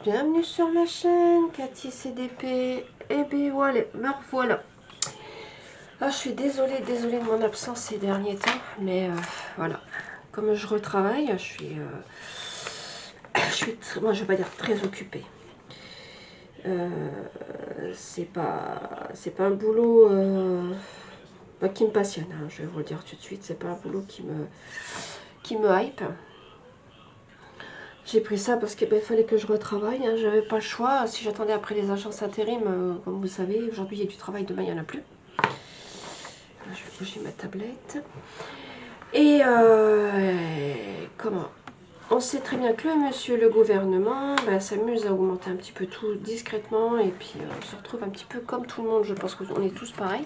Bienvenue sur ma chaîne, Cathy CDP. Et bien voilà, me revoilà. Ah, je suis désolée de mon absence ces derniers temps, mais voilà. Comme je retravaille, moi je vais pas dire très occupée. C'est pas un boulot qui me passionne, hein, je vais vous le dire tout de suite. C'est pas un boulot qui me hype. J'ai pris ça parce qu'il fallait que je retravaille, hein, j'avais pas le choix. Si j'attendais après les agences intérim, comme vous savez, aujourd'hui il y a du travail, demain il n'y en a plus. Je vais bouger ma tablette. Et comment on sait très bien que monsieur le gouvernement s'amuse à augmenter un petit peu tout discrètement. Et puis on se retrouve un petit peu comme tout le monde. Je pense qu'on est tous pareils.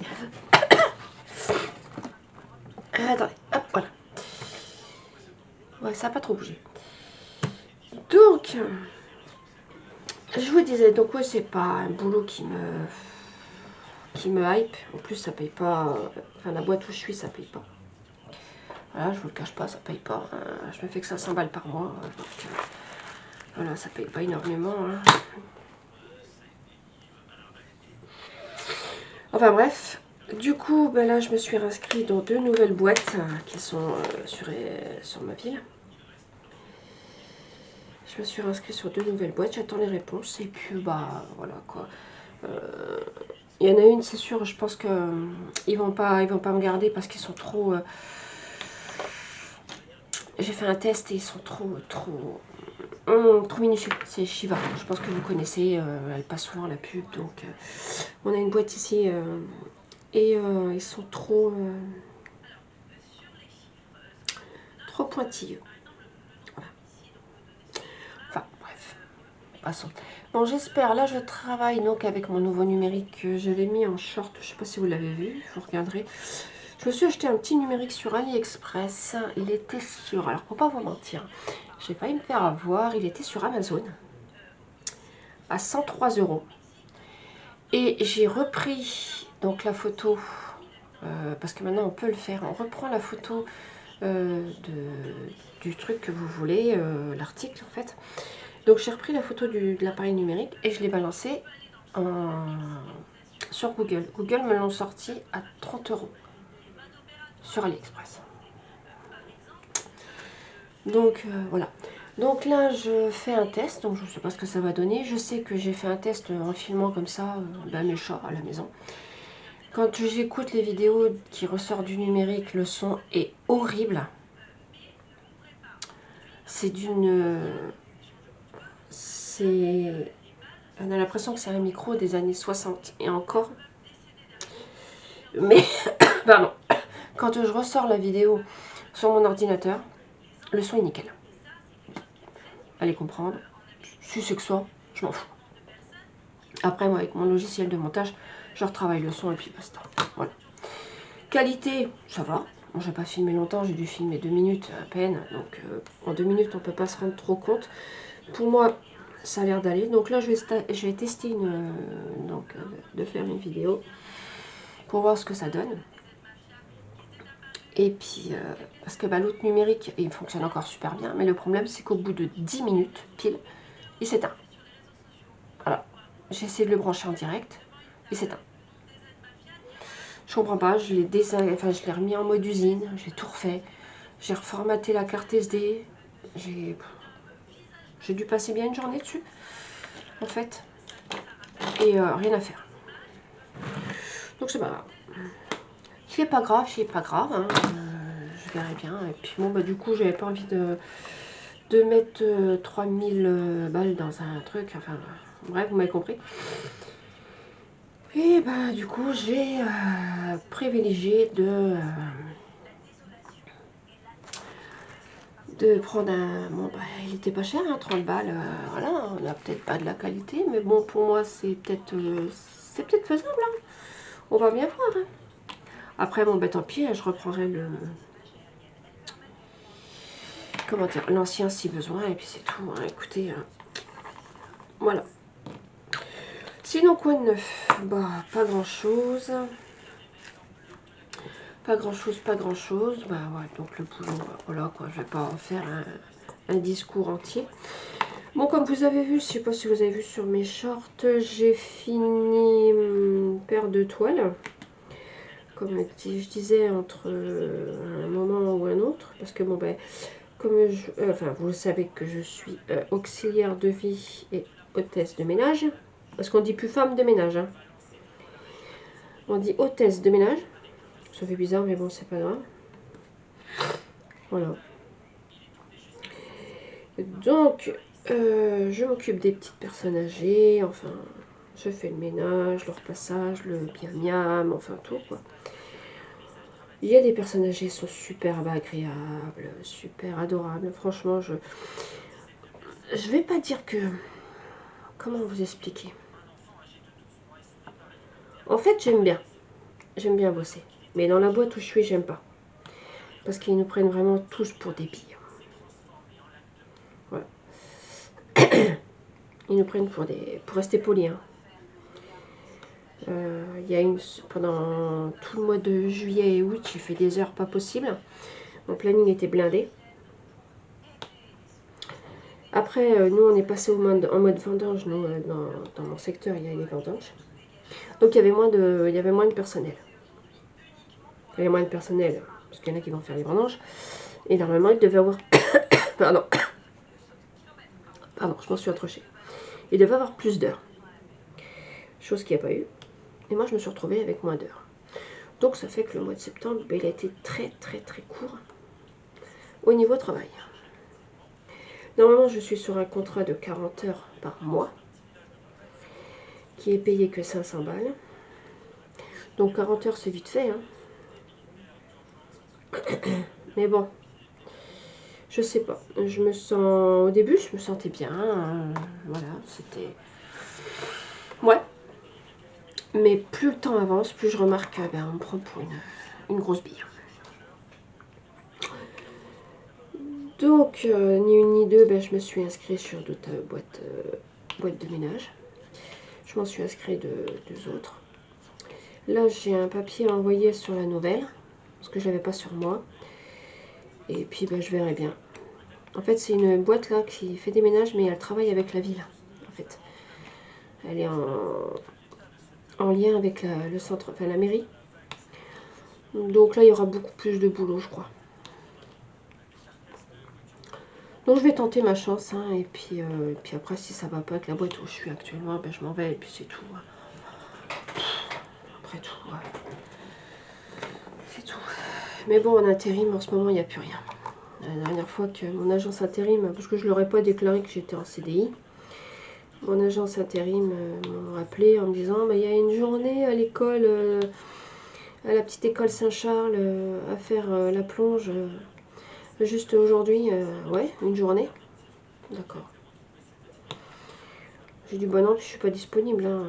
Attendez, hop, voilà. Ouais, ça n'a pas trop bougé. Donc, je vous disais, donc ouais, c'est pas un boulot qui me hype. En plus, ça paye pas. Enfin, la boîte où je suis, ça paye pas. Voilà, je vous le cache pas, ça paye pas. Je me fais que 500 balles par mois. Donc, voilà, ça paye pas énormément. Hein. Enfin bref. Du coup, là, je me suis inscrite dans 2 nouvelles boîtes qui sont sur ma ville. Je me suis inscrite sur 2 nouvelles boîtes. J'attends les réponses. Et puis, voilà quoi. Il y en a une, c'est sûr, je pense que ils vont pas me garder parce qu'ils sont trop. J'ai fait un test et ils sont trop minutieux. C'est Shiva. Je pense que vous connaissez. Elle passe souvent la pub. Donc, on a une boîte ici et ils sont trop pointilleux. Voilà. Enfin, bref. Passons. Bon, j'espère. Là, je travaille donc avec mon nouveau numérique. Je l'ai mis en short. Je sais pas si vous l'avez vu. Vous regarderez. Je me suis acheté un petit numérique sur AliExpress. Il était sur... Alors, pour pas vous mentir, j'ai failli me faire avoir. Il était sur Amazon à 103 €. Et j'ai repris donc la photo, parce que maintenant on peut le faire. On reprend la photo du truc que vous voulez, l'article en fait. Donc j'ai repris la photo de l'appareil numérique et je l'ai balancé sur Google. Google me l'ont sorti à 30 € sur AliExpress. Donc voilà. Donc là je fais un test, donc je ne sais pas ce que ça va donner. Je sais que j'ai fait un test en filmant comme ça mes chats à la maison. Quand j'écoute les vidéos qui ressortent du numérique, le son est horrible. C'est d'une... On a l'impression que c'est un micro des années 60 et encore. Mais, pardon, quand je ressors la vidéo sur mon ordinateur, le son est nickel. Allez comprendre. Si c'est que ça, je m'en fous. Après, moi, avec mon logiciel de montage, je retravaille le son et puis basta. Voilà. Qualité, ça va. Bon, j'ai pas filmé longtemps, j'ai dû filmer 2 minutes à peine. Donc, en 2 minutes, on peut pas se rendre trop compte. Pour moi, ça a l'air d'aller. Donc là, je vais tester de faire une vidéo pour voir ce que ça donne. Et puis, parce que l'autre numérique, il fonctionne encore super bien. Mais le problème, c'est qu'au bout de 10 minutes, pile, il s'éteint. Voilà. J'ai essayé de le brancher en direct. Il s'éteint. Je comprends pas. Je l'ai remis en mode usine. J'ai tout refait. J'ai reformaté la carte SD. J'ai dû passer bien une journée dessus, en fait. Et rien à faire. Donc c'est pas grave. C'est pas grave. Hein. Je verrai bien. Et puis bon, du coup, j'avais pas envie de mettre 3000 balles dans un truc. Enfin, bref, vous m'avez compris. Et du coup, j'ai privilégié de prendre un... Bon, il était pas cher, hein, 30 balles. Voilà, on n'a peut-être pas de la qualité, mais bon, pour moi, c'est peut-être faisable. Hein. On va bien voir. Hein. Après, bon, tant pis, je reprendrai comment dire, l'ancien si besoin, et puis c'est tout. Hein. Écoutez, voilà. Sinon, quoi de neuf? Pas grand-chose. Pas grand-chose. Ouais, donc le boulot, voilà quoi, je vais pas en faire un discours entier. Bon, comme vous avez vu, je sais pas si vous avez vu sur mes shorts, j'ai fini paire de toiles. Comme je disais, entre un moment ou un autre. Parce que bon, ben, comme enfin, vous le savez que je suis auxiliaire de vie et hôtesse de ménage. Parce qu'on dit plus femme de ménage. Hein. On dit hôtesse de ménage. Ça fait bizarre, mais bon, c'est pas grave. Voilà. Donc, je m'occupe des petites personnes âgées. Enfin, je fais le ménage, le repassage, le miam-miam, enfin tout, quoi. Il y a des personnes âgées qui sont super agréables, super adorables. Franchement, je vais pas dire que... Comment vous expliquer? En fait, j'aime bien. J'aime bien bosser. Mais dans la boîte où je suis, j'aime pas. Parce qu'ils nous prennent vraiment tous pour des billes. Voilà. Ils nous prennent pour des... Pour rester polis. Hein. Il y a pendant tout le mois de juillet et août, j'ai fait des heures pas possibles. Mon planning était blindé. Après, nous, on est passé en mode vendange. Nous, dans mon secteur, il y a les vendanges. Donc, il y avait moins de personnel. Il y avait moins de personnel, parce qu'il y en a qui vont faire les vendanges. Et normalement, il devait avoir... Pardon, je m'en suis accrochée. Il devait avoir plus d'heures. Chose qu'il n'y a pas eu. Et moi, je me suis retrouvée avec moins d'heures. Donc, ça fait que le mois de septembre, il a été très, très, très court au niveau travail. Normalement, je suis sur un contrat de 40 heures par mois, qui est payé que 500 balles. Donc 40 heures, c'est vite fait. Hein. Mais bon, je sais pas. Je me sens... Au début, je me sentais bien. Voilà, c'était... Ouais. Mais plus le temps avance, plus je remarque qu'on me prend pour une grosse bille. Donc, ni une ni deux, je me suis inscrite sur d'autres boîtes de ménage. Je m'en suis inscrite de deux autres. Là, j'ai un papier à envoyer sur la nouvelle, parce que je l'avais pas sur moi. Et puis, je verrai bien. En fait, c'est une boîte là qui fait des ménages, mais elle travaille avec la ville. En fait, elle est en lien avec le centre, enfin la mairie. Donc là, il y aura beaucoup plus de boulot, je crois. Donc je vais tenter ma chance, hein, et puis après, si ça va pas avec la boîte où je suis actuellement, je m'en vais et puis c'est tout. Après tout, c'est tout. Mais bon, en intérim, en ce moment, il n'y a plus rien. La dernière fois que mon agence intérim, parce que je ne leur ai pas déclaré que j'étais en CDI, mon agence intérim m'a appelé en me disant il y a une journée à l'école, à la petite école Saint-Charles, à faire la plonge. Juste aujourd'hui, ouais, une journée. D'accord. J'ai dit non, je suis pas disponible. Hein.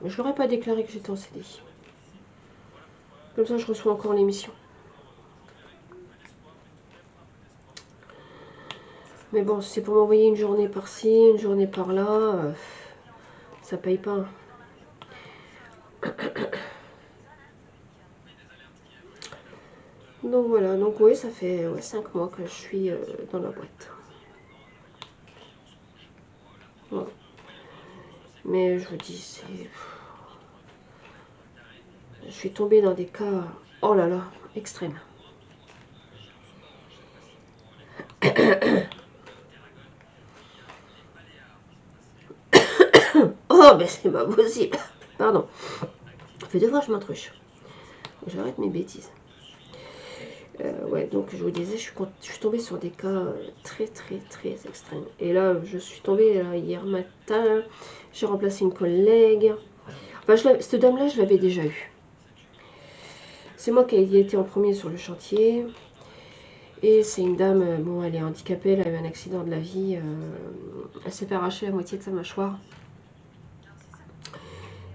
Je leur ai pas déclaré que j'étais en CDI. Comme ça, je reçois encore l'émission. Mais bon, c'est pour m'envoyer une journée par-ci, une journée par-là. Ça paye pas. Donc voilà, donc oui, ça fait 5 mois que je suis dans la boîte. Voilà. Mais je vous dis, je suis tombée dans des cas, oh là là, extrêmes. Oh, mais c'est pas possible. Pardon. Ça fait 2 fois que je m'intruche. J'arrête mes bêtises. Ouais, donc je vous disais, je suis tombée sur des cas très très très extrêmes. Et là, je suis tombée hier matin, j'ai remplacé une collègue. Enfin, cette dame-là, je l'avais déjà eue. C'est moi qui ai été en premier sur le chantier. Et c'est une dame, bon, elle est handicapée, elle a eu un accident de la vie. Elle s'est fait arracher la moitié de sa mâchoire.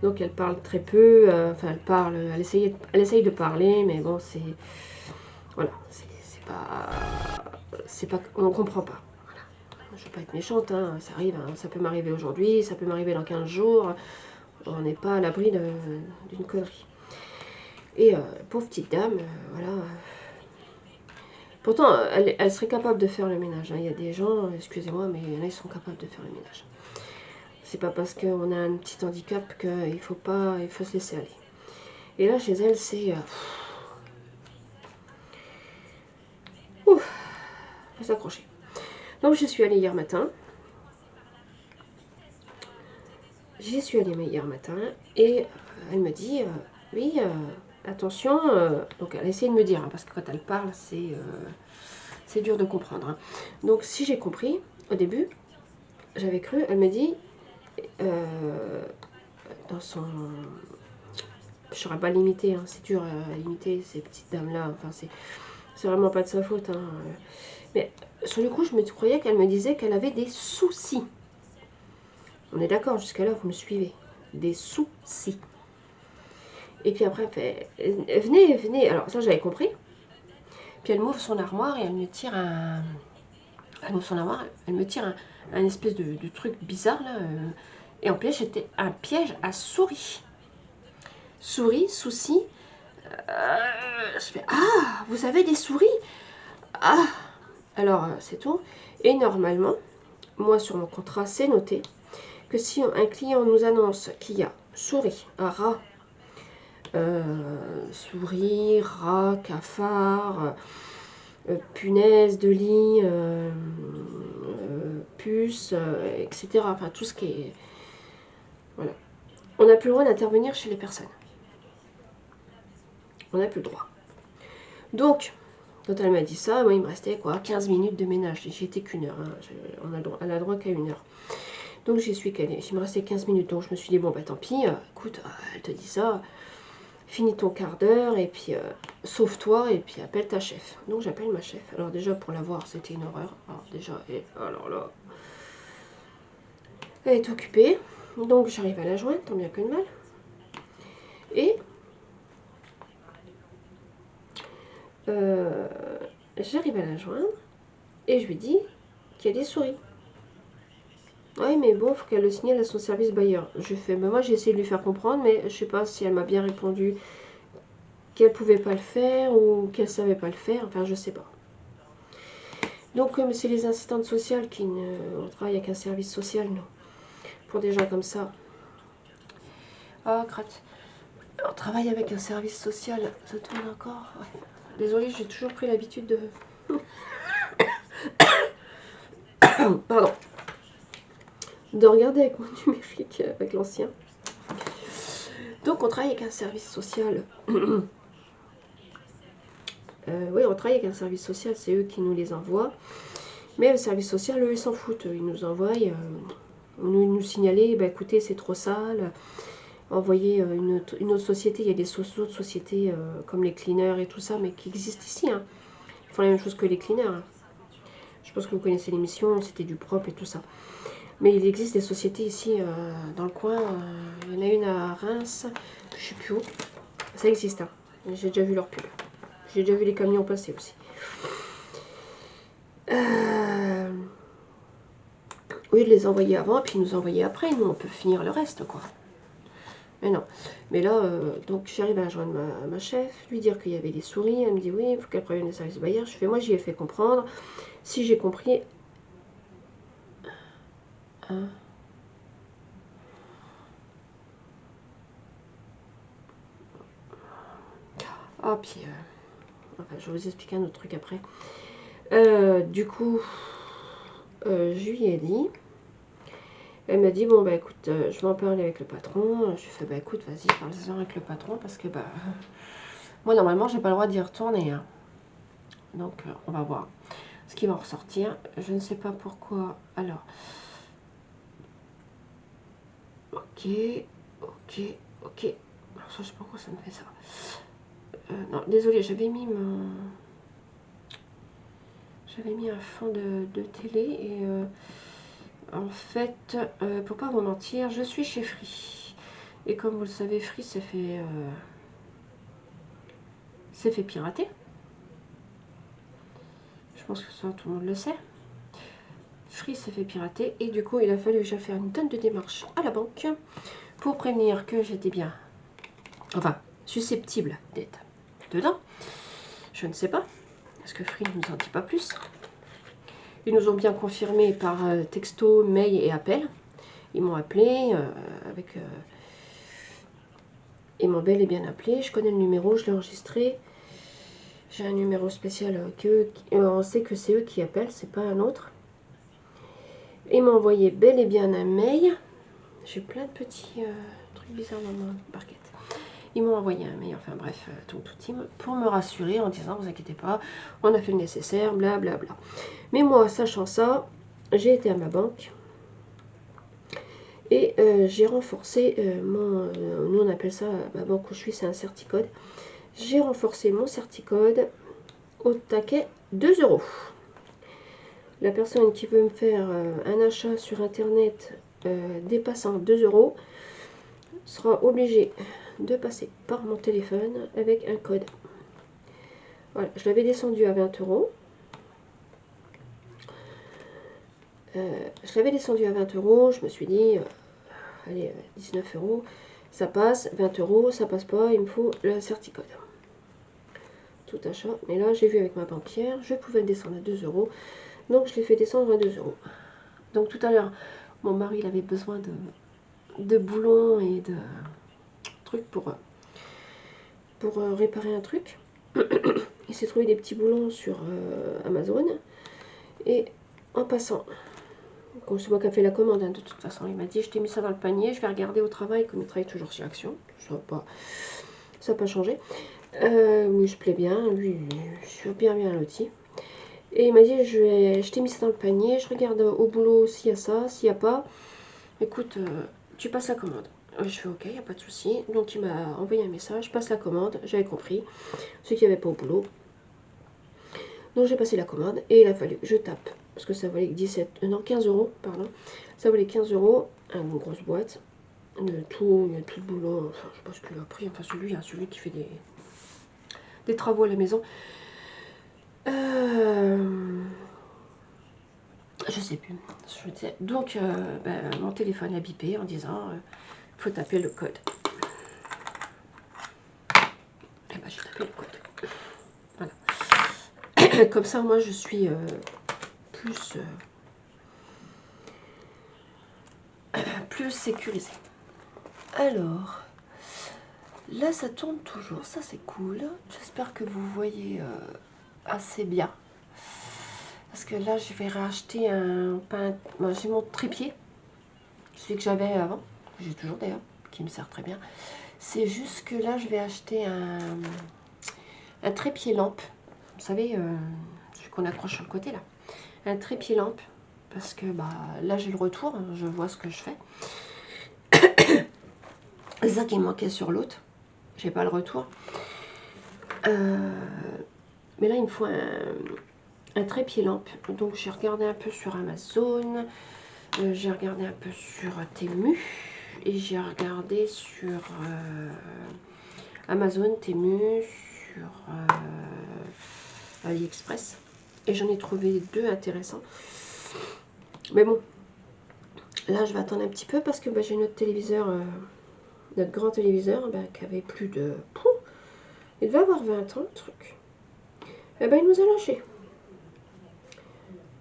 Donc elle parle très peu, enfin elle parle, elle essaye de parler, mais bon, c'est... Voilà, c'est pas... On comprend pas. Voilà. Je veux pas être méchante, hein, ça arrive, hein, ça peut m'arriver aujourd'hui, ça peut m'arriver dans 15 jours. On n'est pas à l'abri d'une connerie. Et pauvre petite dame, voilà. Pourtant, elle serait capable de faire le ménage. Hein. Il y a des gens, excusez-moi, mais il y en a, ils sont capables de faire le ménage. C'est pas parce qu'on a un petit handicap qu'il faut pas, il faut se laisser aller. Et là, chez elle, c'est... faut s'accrocher. Donc, je suis allée hier matin. J'y suis allée hier matin et elle me dit, oui, attention. Donc, elle a essayé de me dire, hein, parce que quand elle parle, c'est dur de comprendre. Hein. Donc, si j'ai compris, au début, j'avais cru, elle me dit, dans son... Je ne saurais pas limiter, hein, c'est dur à limiter ces petites dames-là. Enfin, c'est vraiment pas de sa faute. Hein. Mais sur le coup, je me croyais qu'elle me disait qu'elle avait des soucis. On est d'accord, jusqu'à là, vous me suivez. Des soucis. Et puis après, elle fait, venez, venez. Alors ça, j'avais compris. Puis elle m'ouvre son armoire et elle me tire un... Elle m'ouvre son armoire, elle me tire un espèce de truc bizarre, là. Et en piège, c'était un piège à souris. Souris, soucis. Je fais, ah, vous avez des souris? Ah, alors c'est tout. Et normalement, moi sur mon contrat, c'est noté que si un client nous annonce qu'il y a souris, rat, souris, rat, cafard, punaise de lit, puce, etc. Enfin, tout ce qui est... Voilà. On n'a plus le droit d'intervenir chez les personnes. On n'a plus le droit. Donc, quand elle m'a dit ça, moi, il me restait quoi 15 minutes de ménage. J'y étais qu'une heure. Hein. Elle a droit qu'à une heure. Donc, j'y suis calée. Il me restait 15 minutes. Donc, je me suis dit, bon, bah tant pis. Écoute, elle te dit ça. Finis ton quart d'heure et puis sauve-toi et puis appelle ta chef. Donc, j'appelle ma chef. Alors, déjà, pour la voir, c'était une horreur. Alors, déjà, et alors là, elle est occupée. Donc, j'arrive à la joindre, tant bien que de mal. Et j'arrive à la joindre et je lui dis qu'il y a des souris. Oui, mais bon, il faut qu'elle le signale à son service bailleur. Je fais, ben moi j'ai essayé de lui faire comprendre, mais je sais pas si elle m'a bien répondu qu'elle pouvait pas le faire ou qu'elle savait pas le faire, enfin je sais pas. Donc comme c'est les assistantes sociales qui ne... On travaille avec un service social, nous. Pour des gens comme ça. Ah, crotte. On travaille avec un service social. Ça tourne encore. Ouais. Désolée, j'ai toujours pris l'habitude de... Pardon. De regarder avec mon numérique, avec l'ancien. Donc on travaille avec un service social. Oui, on travaille avec un service social, c'est eux qui nous les envoient. Mais le service social, eux, ils s'en foutent. Ils nous envoient, nous signaler, bah, écoutez, c'est trop sale. Envoyer une autre société. Il y a des autres sociétés comme les cleaners et tout ça, mais qui existent ici. Hein. Ils font la même chose que les cleaners. Hein. Je pense que vous connaissez l'émission, c'était du propre et tout ça. Mais il existe des sociétés ici dans le coin. Il y en a une à Reims, je ne sais plus où. Ça existe. Hein. J'ai déjà vu leur pub. J'ai déjà vu les camions passer aussi. Oui, de les envoyer avant, et puis nous envoyer après. Nous, on peut finir le reste, quoi. Mais non. Mais là, donc j'arrive à joindre ma chef, lui dire qu'il y avait des souris. Elle me dit, oui, il faut qu'elle prévienne le service bailleur. Je fais, moi, j'y ai fait comprendre. Si j'ai compris... Hein. Ah, puis... Enfin, je vais vous expliquer un autre truc après. Du coup, je lui ai dit... Elle m'a dit, bon, bah écoute, je vais en parler avec le patron. Je lui ai fait, bah écoute, vas-y, parle-en avec le patron, parce que, bah... Moi, normalement, j'ai pas le droit d'y retourner. Hein. Donc, on va voir ce qui va en ressortir. Je ne sais pas pourquoi. Alors... Ok, ok, ok. Alors, ça, je sais pas pourquoi ça me fait ça. Non, désolé, j'avais mis mon... J'avais mis un fond de télé et... En fait, pour pas vous mentir, je suis chez Free. Et comme vous le savez, Free s'est fait pirater. Je pense que ça, tout le monde le sait. Free s'est fait pirater et du coup, il a fallu que j'aille faire une tonne de démarches à la banque pour prévenir que j'étais bien, enfin, susceptible d'être dedans. Je ne sais pas. parce que Free ne nous en dit pas plus. Ils nous ont bien confirmé par texto, mail et appel. Ils m'ont appelé avec... ils m'ont bel et bien appelé. Je connais le numéro, je l'ai enregistré. J'ai un numéro spécial on sait que c'est eux qui appellent, c'est pas un autre. Ils m'ont envoyé bel et bien un mail. J'ai plein de petits trucs bizarres dans ma barquette. Ils m'ont envoyé un mail, enfin bref, tout team, pour me rassurer en disant, vous inquiétez pas, on a fait le nécessaire, blablabla. Bla, bla. Mais moi, sachant ça, j'ai été à ma banque et j'ai renforcé nous on appelle ça, à ma banque où je suis, c'est un certicode. J'ai renforcé mon certicode au taquet 2 €. La personne qui veut me faire un achat sur internet dépassant 2 € sera obligée de passer par mon téléphone avec un code. Voilà, je l'avais descendu à 20 €. Je l'avais descendu à 20 €, je me suis dit, allez, 19 €, ça passe, 20 €, ça passe pas, il me faut le certicode. Tout achat, mais là j'ai vu avec ma banquière, je pouvais le descendre à 2 €, donc je l'ai fait descendre à 2 €. Donc tout à l'heure, mon mari il avait besoin de boulons et de trucs pour réparer un truc. Il s'est trouvé des petits boulons sur Amazon, et en passant, c'est moi qui a fait la commande, hein, de toute façon, il m'a dit, je t'ai mis ça dans le panier, je vais regarder au travail, comme il travaille toujours chez Action, ça n'a pas changé. Oui, je plais bien, lui, je suis bien loti. Et il m'a dit, je t'ai mis ça dans le panier, je regarde au boulot s'il y a ça, s'il n'y a pas. Écoute, tu passes la commande. Je fais ok, il n'y a pas de souci. Donc il m'a envoyé un message, je passe la commande, j'avais compris, ce qu'il n'y avait pas au boulot. Donc j'ai passé la commande et il a fallu que je tape, parce que ça valait 15 €, pardon. Ça valait 15 €, une grosse boîte. Il y a tout le boulot, enfin je sais pas ce qu'il a pris, enfin celui qui fait des travaux à la maison. Je sais plus. Donc mon téléphone a bipé en disant faut taper le code. Et ben j'ai tapé le code. Voilà. Comme ça moi je suis plus sécurisée. Alors, là ça tourne toujours, ça c'est cool. J'espère que vous voyez assez bien. Parce que là je vais racheter j'ai mon trépied, celui que j'avais avant, que j'ai toujours d'ailleurs, qui me sert très bien. C'est juste que là je vais acheter un trépied lampe. Vous savez, celui qu'on accroche sur le côté là. Un trépied lampe. Parce que là j'ai le retour, hein, je vois ce que je fais. C'est ça qui me manquait sur l'autre. J'ai pas le retour. Mais là il me faut un trépied lampe. Donc j'ai regardé un peu sur Amazon. J'ai regardé un peu sur Temu. Et j'ai regardé sur Amazon, Temu, sur AliExpress. Et j'en ai trouvé 2 intéressants. Mais bon, là je vais attendre un petit peu parce que j'ai notre téléviseur, notre grand téléviseur, qui avait plus de... il devait avoir 20 ans le truc. Et il nous a lâché.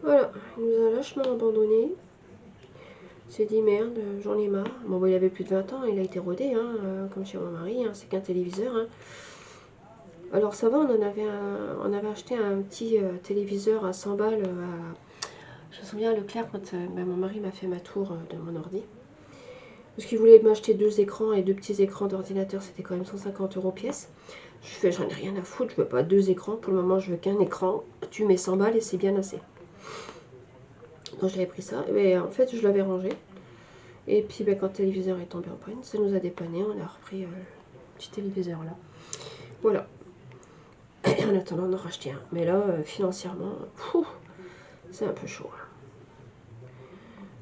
Voilà, il nous a lâchement abandonné. Il s'est dit merde, j'en ai marre. Bon, il avait plus de 20 ans, il a été rodé, hein, comme chez mon mari, hein, c'est qu'un téléviseur. Hein. Alors ça va, on avait acheté un petit téléviseur à 100 balles. Je me souviens à Leclerc quand mon mari m'a fait ma tour de mon ordi. Parce qu'il voulait m'acheter 2 écrans et 2 petits écrans d'ordinateur, c'était quand même 150 € pièce. Je fais, j'en ai rien à foutre, je veux pas 2 écrans. Pour le moment, je veux qu'un écran. Tu mets 100 balles et c'est bien assez. Donc j'avais pris ça. Et en fait, je l'avais rangé. Et puis quand le téléviseur est tombé en panne, ça nous a dépanné. On a repris le petit téléviseur là. Voilà. Et en attendant d'en racheter un. Mais là, financièrement, c'est un peu chaud.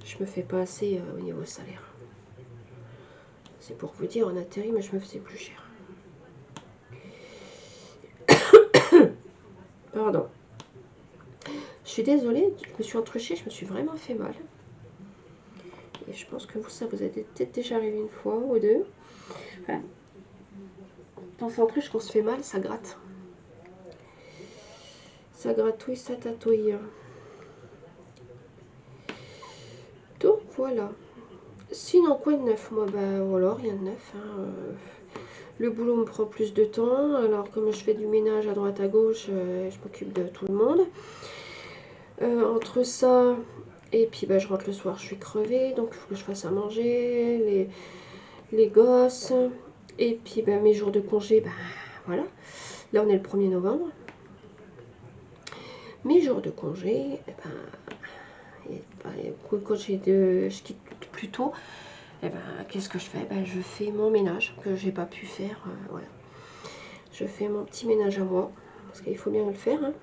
Je me fais pas assez au niveau salaire. C'est pour vous dire, en intérim, je me faisais plus cher. Pardon. Je suis désolée, je me suis entruchée, je me suis vraiment fait mal. Et je pense que ça vous a peut-être déjà arrivé une fois ou deux. Voilà. Quand on s'entruche, qu'on se fait mal, ça gratte. Ça gratouille, ça tatouille. Donc voilà. Sinon, quoi de neuf? Moi, bah voilà, rien de neuf. Hein. Le boulot me prend plus de temps. Alors, comme je fais du ménage à droite à gauche, je m'occupe de tout le monde. Entre ça et puis bah, je rentre le soir, je suis crevée. Donc, il faut que je fasse à manger, les gosses. Et puis, bah, mes jours de congé, bah voilà. Là, on est le 1er novembre. Mes jours de congé, quand je quitte plus tôt, qu'est-ce que je fais? Je fais mon ménage que j'ai pas pu faire. Voilà. Je fais mon petit ménage à moi, parce qu'il faut bien le faire. Hein.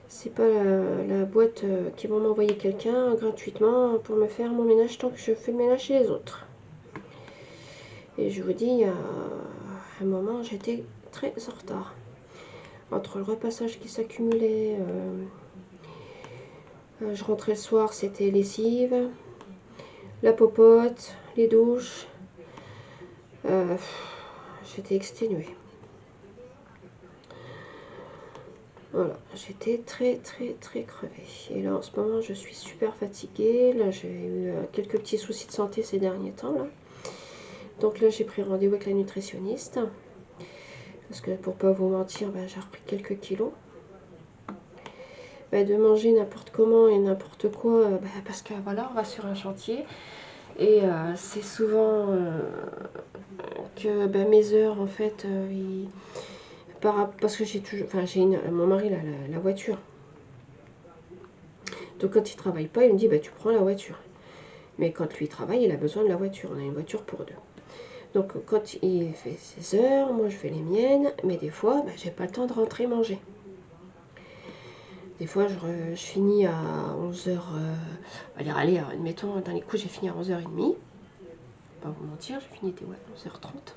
C'est pas la boîte qui va m'envoyer quelqu'un gratuitement pour me faire mon ménage tant que je fais le ménage chez les autres. Et je vous dis, il y a un moment, j'étais très en retard. Entre le repassage qui s'accumulait, je rentrais le soir, c'était lessive, la popote, les douches. J'étais exténuée. Voilà, j'étais très crevée. Et là en ce moment je suis super fatiguée. Là j'ai eu quelques petits soucis de santé ces derniers temps là. Donc là j'ai pris rendez-vous avec la nutritionniste. Parce que pour pas vous mentir, j'ai repris quelques kilos. De manger n'importe comment et n'importe quoi, parce que voilà, on va sur un chantier. Et c'est souvent que mes heures en fait, parce que j'ai toujours, mon mari a la voiture. Donc quand il travaille pas, il me dit tu prends la voiture. Mais quand lui travaille, il a besoin de la voiture. On a une voiture pour deux. Donc quand il fait ses heures, moi je fais les miennes. Mais des fois, j'ai pas le temps de rentrer manger. Des fois, je finis à 11h. Allez, admettons, dans les coups, j'ai fini à 11h30. Pas vous mentir, j'ai fini, à 11h30.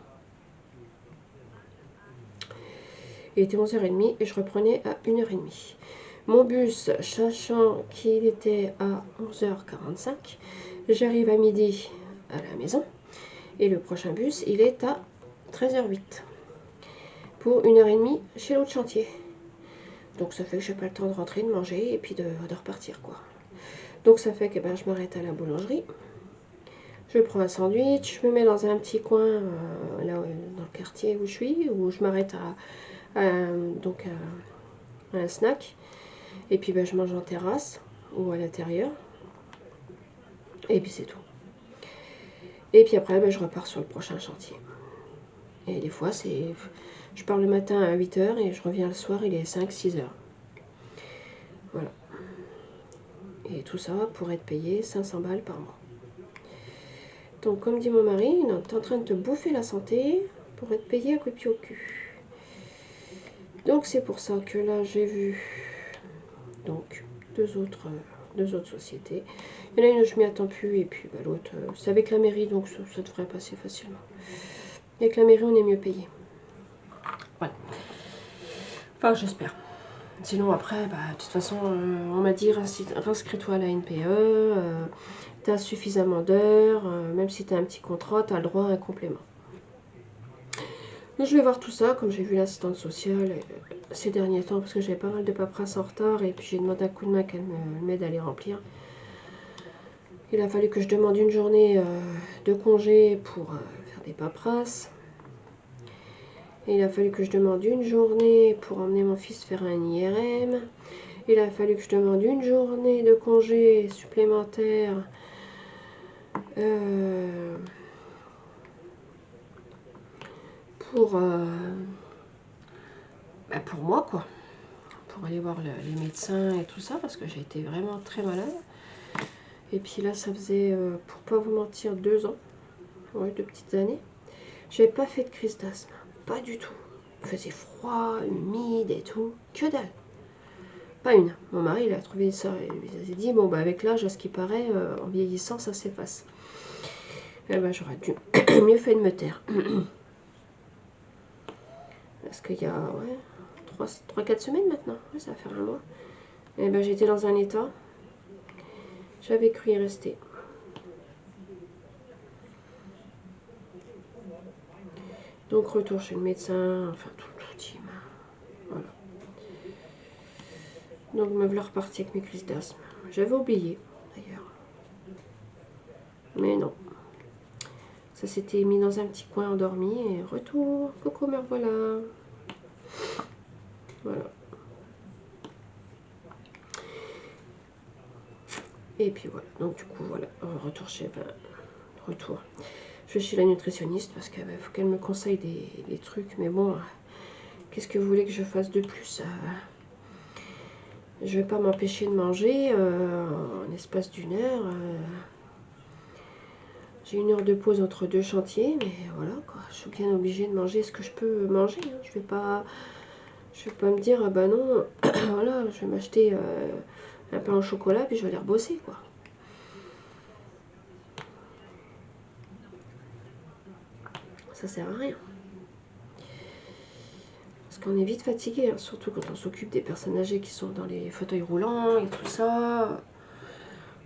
Il était 11h30 et je reprenais à 1h30. Mon bus, sachant qu'il était à 11h45, j'arrive à midi à la maison. Et le prochain bus, il est à 13h08. Pour 1h30 chez l'autre chantier. Donc ça fait que j'ai pas le temps de rentrer, de manger et puis de repartir quoi. Donc ça fait que je m'arrête à la boulangerie. Je prends un sandwich, je me mets dans un petit coin là dans le quartier où je suis, où je m'arrête à un snack. Et puis je mange en terrasse ou à l'intérieur. Et puis c'est tout. Et puis après je repars sur le prochain chantier. Et des fois je pars le matin à 8h et je reviens le soir, il est 5-6h. Voilà. Et tout ça pour être payé 500 balles par mois. Donc comme dit mon mari, il est en train de te bouffer la santé pour être payé à coup de pied au cul. Donc c'est pour ça que là j'ai vu donc deux autres sociétés. Il y en a une je m'y attends plus et puis l'autre c'est avec la mairie donc ça devrait passer facilement. Avec la mairie on est mieux payé. Voilà. Enfin j'espère. Sinon après, de toute façon, on m'a dit inscris-toi à la NPE, tu as suffisamment d'heures, même si tu as un petit contrat, tu as le droit à un complément. Donc je vais voir tout ça, comme j'ai vu l'assistante sociale ces derniers temps, parce que j'avais pas mal de paperasse en retard, et puis j'ai demandé un coup de main qu'elle m'aide à les remplir. Il a fallu que je demande une journée de congé pour faire des paperasses. Et il a fallu que je demande une journée pour emmener mon fils faire un IRM. Il a fallu que je demande une journée de congé supplémentaire pour moi, quoi. Pour aller voir les médecins et tout ça, parce que j'ai été vraiment très malade. Et puis là, ça faisait, pour pas vous mentir, 2 ans, ouais, 2 petites années. J'avais pas fait de crise d'asthme, pas du tout. Il faisait froid, humide et tout, que dalle. Pas une. Mon mari, il a trouvé ça, il s'est dit, bon, avec l'âge, à ce qui paraît, en vieillissant, ça s'efface. Eh j'aurais dû mieux fait de me taire. Parce qu'il y a, 3-4 semaines maintenant, ouais, ça va faire un mois. Et j'étais dans un état, j'avais cru y rester. Donc retour chez le médecin, enfin tout dit. Voilà. Donc me voilà repartie avec mes crises d'asthme. J'avais oublié d'ailleurs. Mais non. Ça s'était mis dans un petit coin endormi et retour. Coucou, me revoilà. Voilà. Et puis voilà. Donc du coup, voilà. Retour chez... retour. Je vais chez la nutritionniste parce qu'il faut qu'elle me conseille des trucs. Mais bon, qu'est-ce que vous voulez que je fasse de plus? Je vais pas m'empêcher de manger en l'espace d'une heure. J'ai une heure de pause entre deux chantiers, mais voilà quoi. Je suis bien obligée de manger ce que je peux manger. Hein. Je vais pas me dire ah bah non, voilà, je vais m'acheter un pain au chocolat puis je vais aller rebosser quoi. Ça sert à rien. Parce qu'on est vite fatigué, hein, surtout quand on s'occupe des personnes âgées qui sont dans les fauteuils roulants et tout ça.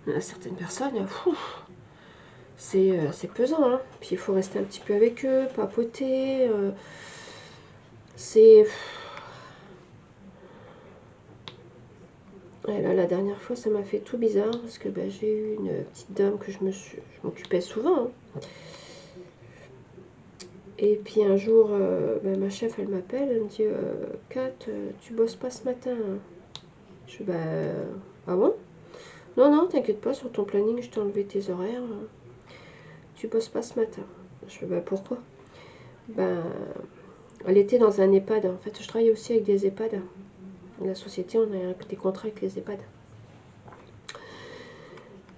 Il y a certaines personnes, c'est pesant. Hein. Puis il faut rester un petit peu avec eux, papoter. C'est... Et là, la dernière fois, ça m'a fait tout bizarre parce que bah, j'ai eu une petite dame que je m'occupais souvent. Hein. Et puis un jour, bah, ma chef, elle m'appelle, elle me dit Kat, tu bosses pas ce matin? Je dis bah ah bon? Non, non, t'inquiète pas, sur ton planning, je t'ai enlevé tes horaires. Tu bosses pas ce matin. Je dis bah pourquoi? Ben, elle était dans un EHPAD. En fait, je travaille aussi avec des EHPAD. La société, on a des contrats avec les EHPAD.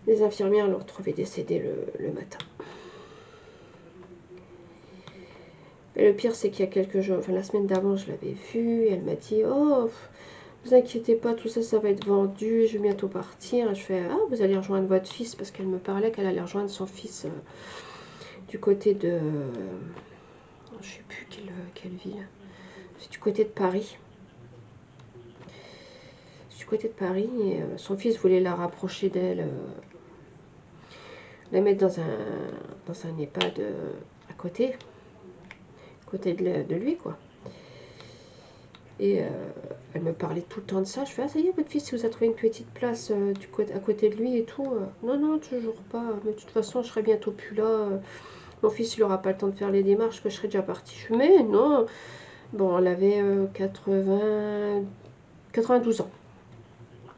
Les infirmières l'ont retrouvée décédée le matin. Et le pire, c'est qu'il y a quelques jours, enfin la semaine d'avant, je l'avais vue. Elle m'a dit oh, vous inquiétez pas, tout ça, ça va être vendu. Je vais bientôt partir. Et je fais ah, vous allez rejoindre votre fils parce qu'elle me parlait qu'elle allait rejoindre son fils du côté de, je sais plus quelle ville. C'est du côté de Paris. Du côté de Paris et son fils voulait la rapprocher d'elle, la mettre dans un EHPAD à côté de lui quoi. Et elle me parlait tout le temps de ça. Je fais ah ça y est votre fils il vous a trouvé une petite place à côté de lui et tout. Non non toujours pas. Mais de toute façon je serai bientôt plus là. Mon fils il aura pas le temps de faire les démarches que je serai déjà partie. Je fais mais non. Bon elle avait 92 ans.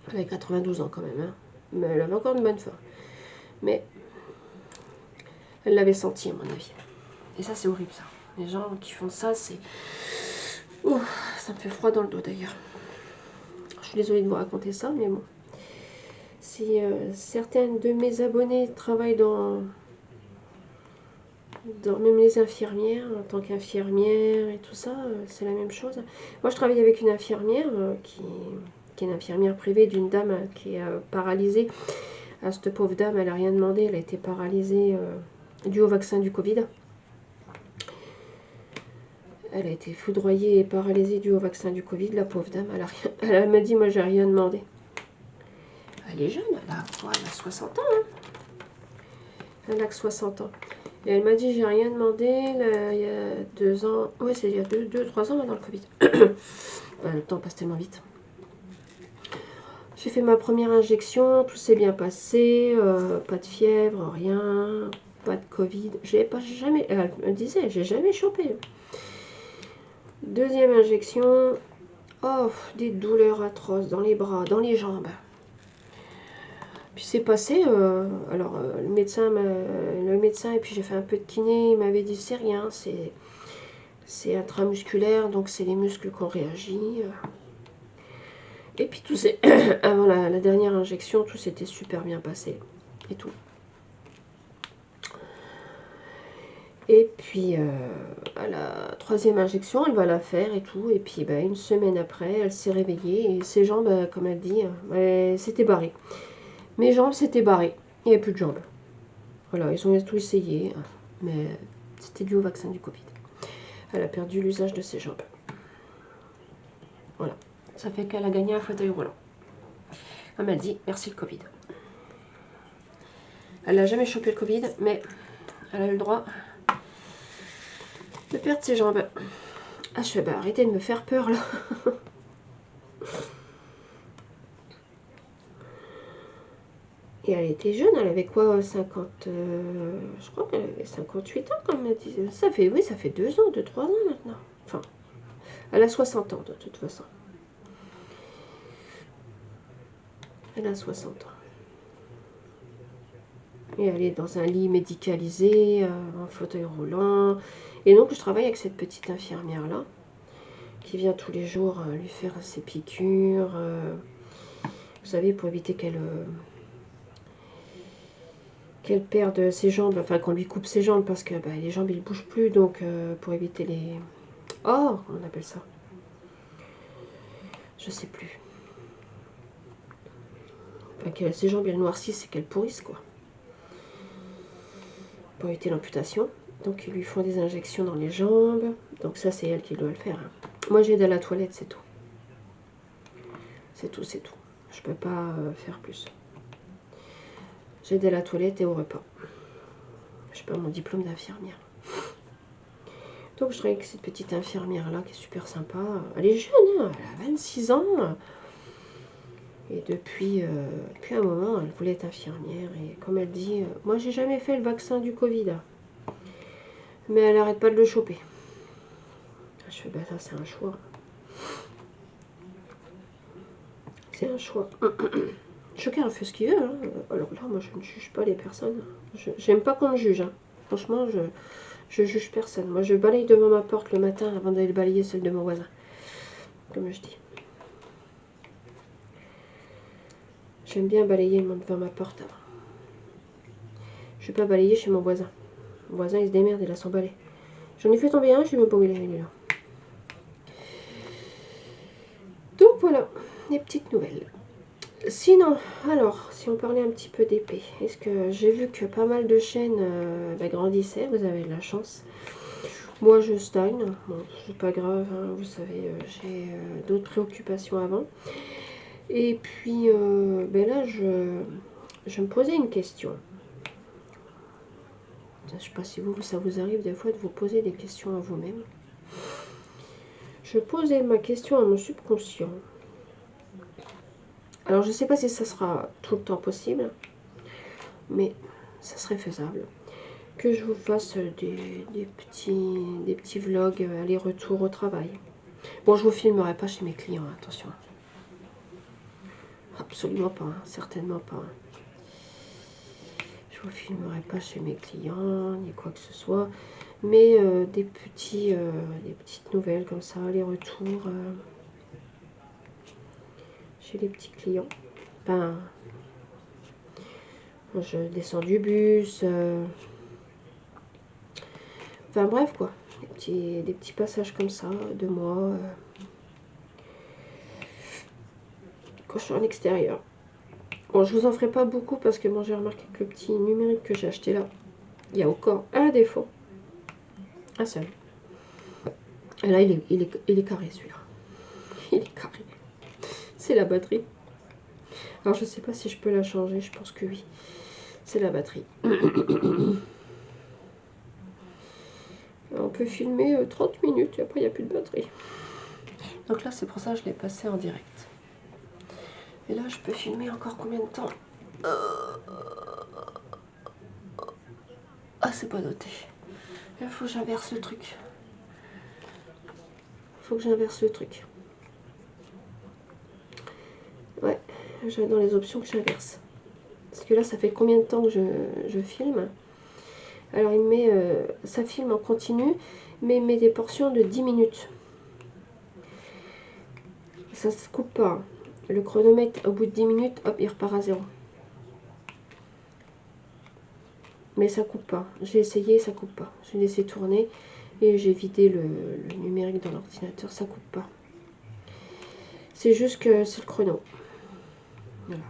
Elle avait 92 ans quand même. Hein. Mais elle avait encore une bonne forme. Mais elle l'avait senti à mon avis. Et ça c'est horrible ça. Les gens qui font ça c'est... Ouh, ça me fait froid dans le dos d'ailleurs. Je suis désolée de vous raconter ça mais bon. Si certaines de mes abonnés travaillent même les infirmières, en tant qu'infirmière et tout ça, c'est la même chose. Moi je travaille avec une infirmière qui est une infirmière privée d'une dame qui est paralysée. Ah, cette pauvre dame, elle n'a rien demandé, elle a été paralysée dû au vaccin du Covid. Elle a été foudroyée et paralysée dû au vaccin du Covid, la pauvre dame. Elle m'a dit, moi j'ai rien demandé. Elle est jeune, elle a 60 ans. Hein. Elle a que 60 ans. Et elle m'a dit, j'ai rien demandé, là, il y a 2 ans. Oui, c'est il y a 3 ans maintenant le Covid. Le temps passe tellement vite. J'ai fait ma première injection, tout s'est bien passé, pas de fièvre, rien, pas de Covid. J'ai pas jamais, elle me disait, j'ai jamais chopé. Deuxième injection, oh, des douleurs atroces dans les bras, dans les jambes. Puis c'est passé, alors le médecin et puis j'ai fait un peu de kiné, il m'avait dit c'est rien, c'est intramusculaire, donc c'est les muscles qui ont réagi. Et puis tout c'est avant la dernière injection, tout s'était super bien passé et tout. Et puis à la troisième injection, elle va la faire et tout. Et puis bah, une semaine après, elle s'est réveillée et ses jambes, comme elle dit, s'étaient barrées. Mes jambes s'étaient barrées. Il n'y avait plus de jambes. Voilà, ils ont tout essayé, mais c'était dû au vaccin du Covid. Elle a perdu l'usage de ses jambes. Voilà. Ça fait qu'elle a gagné un fauteuil roulant. Elle m'a dit, merci le Covid. Elle n'a jamais chopé le Covid, mais elle a eu le droit de perdre ses jambes. Ah, je fais, bah arrêtez de me faire peur, là. Et elle était jeune, elle avait quoi, 50... je crois qu'elle avait 58 ans, comme elle disait. Ça fait, oui, ça fait 2 ans, 2-3 ans maintenant. Enfin, elle a 60 ans, de toute façon. Elle a 60 ans. Et elle est dans un lit médicalisé, en fauteuil roulant. Et donc, je travaille avec cette petite infirmière-là, qui vient tous les jours lui faire ses piqûres. Vous savez, pour éviter qu'elle perde ses jambes, enfin qu'on lui coupe ses jambes, parce que les jambes, ils ne bougent plus, donc pour éviter les... Oh, comment on appelle ça? Je sais plus. Enfin, que ses jambes, elles noircissent et qu'elles pourrissent, quoi. Pour éviter l'amputation. Donc, ils lui font des injections dans les jambes. Donc ça, c'est elle qui doit le faire. Hein. Moi, j'aide à la toilette, c'est tout. C'est tout, c'est tout. Je peux pas faire plus. J'aide à la toilette et au repas. Je n'ai pas mon diplôme d'infirmière. Donc, je travaille avec cette petite infirmière-là qui est super sympa. Elle est jeune, hein, elle a 26 ans. Et depuis un moment, elle voulait être infirmière. Et comme elle dit, moi, j'ai jamais fait le vaccin du Covid. Mais elle n'arrête pas de le choper. Je fais, ça, c'est un choix. C'est un choix. Chacun fait ce qu'il veut. Hein. Alors là, moi, je ne juge pas les personnes. J'aime pas qu'on me juge. Hein. Franchement, je juge personne. Moi, je balaye devant ma porte le matin avant d'aller balayer celle de mon voisin. Comme je dis. J'aime bien balayer devant ma porte avant. Je vais pas balayer chez mon voisin. Mon voisin, il se démerde, il a son balai. J'en ai fait tomber un, je sais même pas où il est là. Donc voilà, les petites nouvelles. Sinon, alors, si on parlait un petit peu d'épée, est-ce que j'ai vu que pas mal de chaînes grandissaient, vous avez de la chance. Moi, je stagne, bon, c'est pas grave, hein, vous savez, j'ai d'autres préoccupations avant. Et puis, là, je me posais une question. Je ne sais pas si ça vous arrive des fois de vous poser des questions à vous-même. Je posais ma question à mon subconscient. Alors, je ne sais pas si ça sera tout le temps possible, mais ça serait faisable. Que je vous fasse des petits vlogs aller-retour au travail. Bon, je vous filmerai pas chez mes clients, attention. Absolument pas, hein, certainement pas. Hein. Je vous filmerai pas chez mes clients, ni quoi que ce soit. Mais des petites nouvelles comme ça, aller-retour chez les petits clients. Ben, je descends du bus. Enfin bref quoi, des petits passages comme ça de moi quand je suis en extérieur. Bon, je vous en ferai pas beaucoup parce que moi j'ai remarqué que le petit numérique que j'ai acheté là, il y a encore un défaut. Un seul. Et là, il est carré celui-là. Il est carré. C'est la batterie. Alors je sais pas si je peux la changer, je pense que oui. C'est la batterie. On peut filmer 30 minutes et après il n'y a plus de batterie. Donc là c'est pour ça que je l'ai passé en direct. Et là je peux filmer encore combien de temps? Ah c'est pas noté. Il faut que j'inverse le truc. Ouais, j'ai dans les options que j'inverse. Parce que là ça fait combien de temps que je filme? Alors il met, ça filme en continu, mais il met des portions de 10 minutes. Ça se coupe pas. Le chronomètre, au bout de 10 minutes, hop, il repart à 0. Mais ça coupe pas. J'ai essayé, ça coupe pas. J'ai laissé tourner et j'ai vidé le numérique dans l'ordinateur, ça coupe pas. C'est juste que c'est le chrono. Voilà.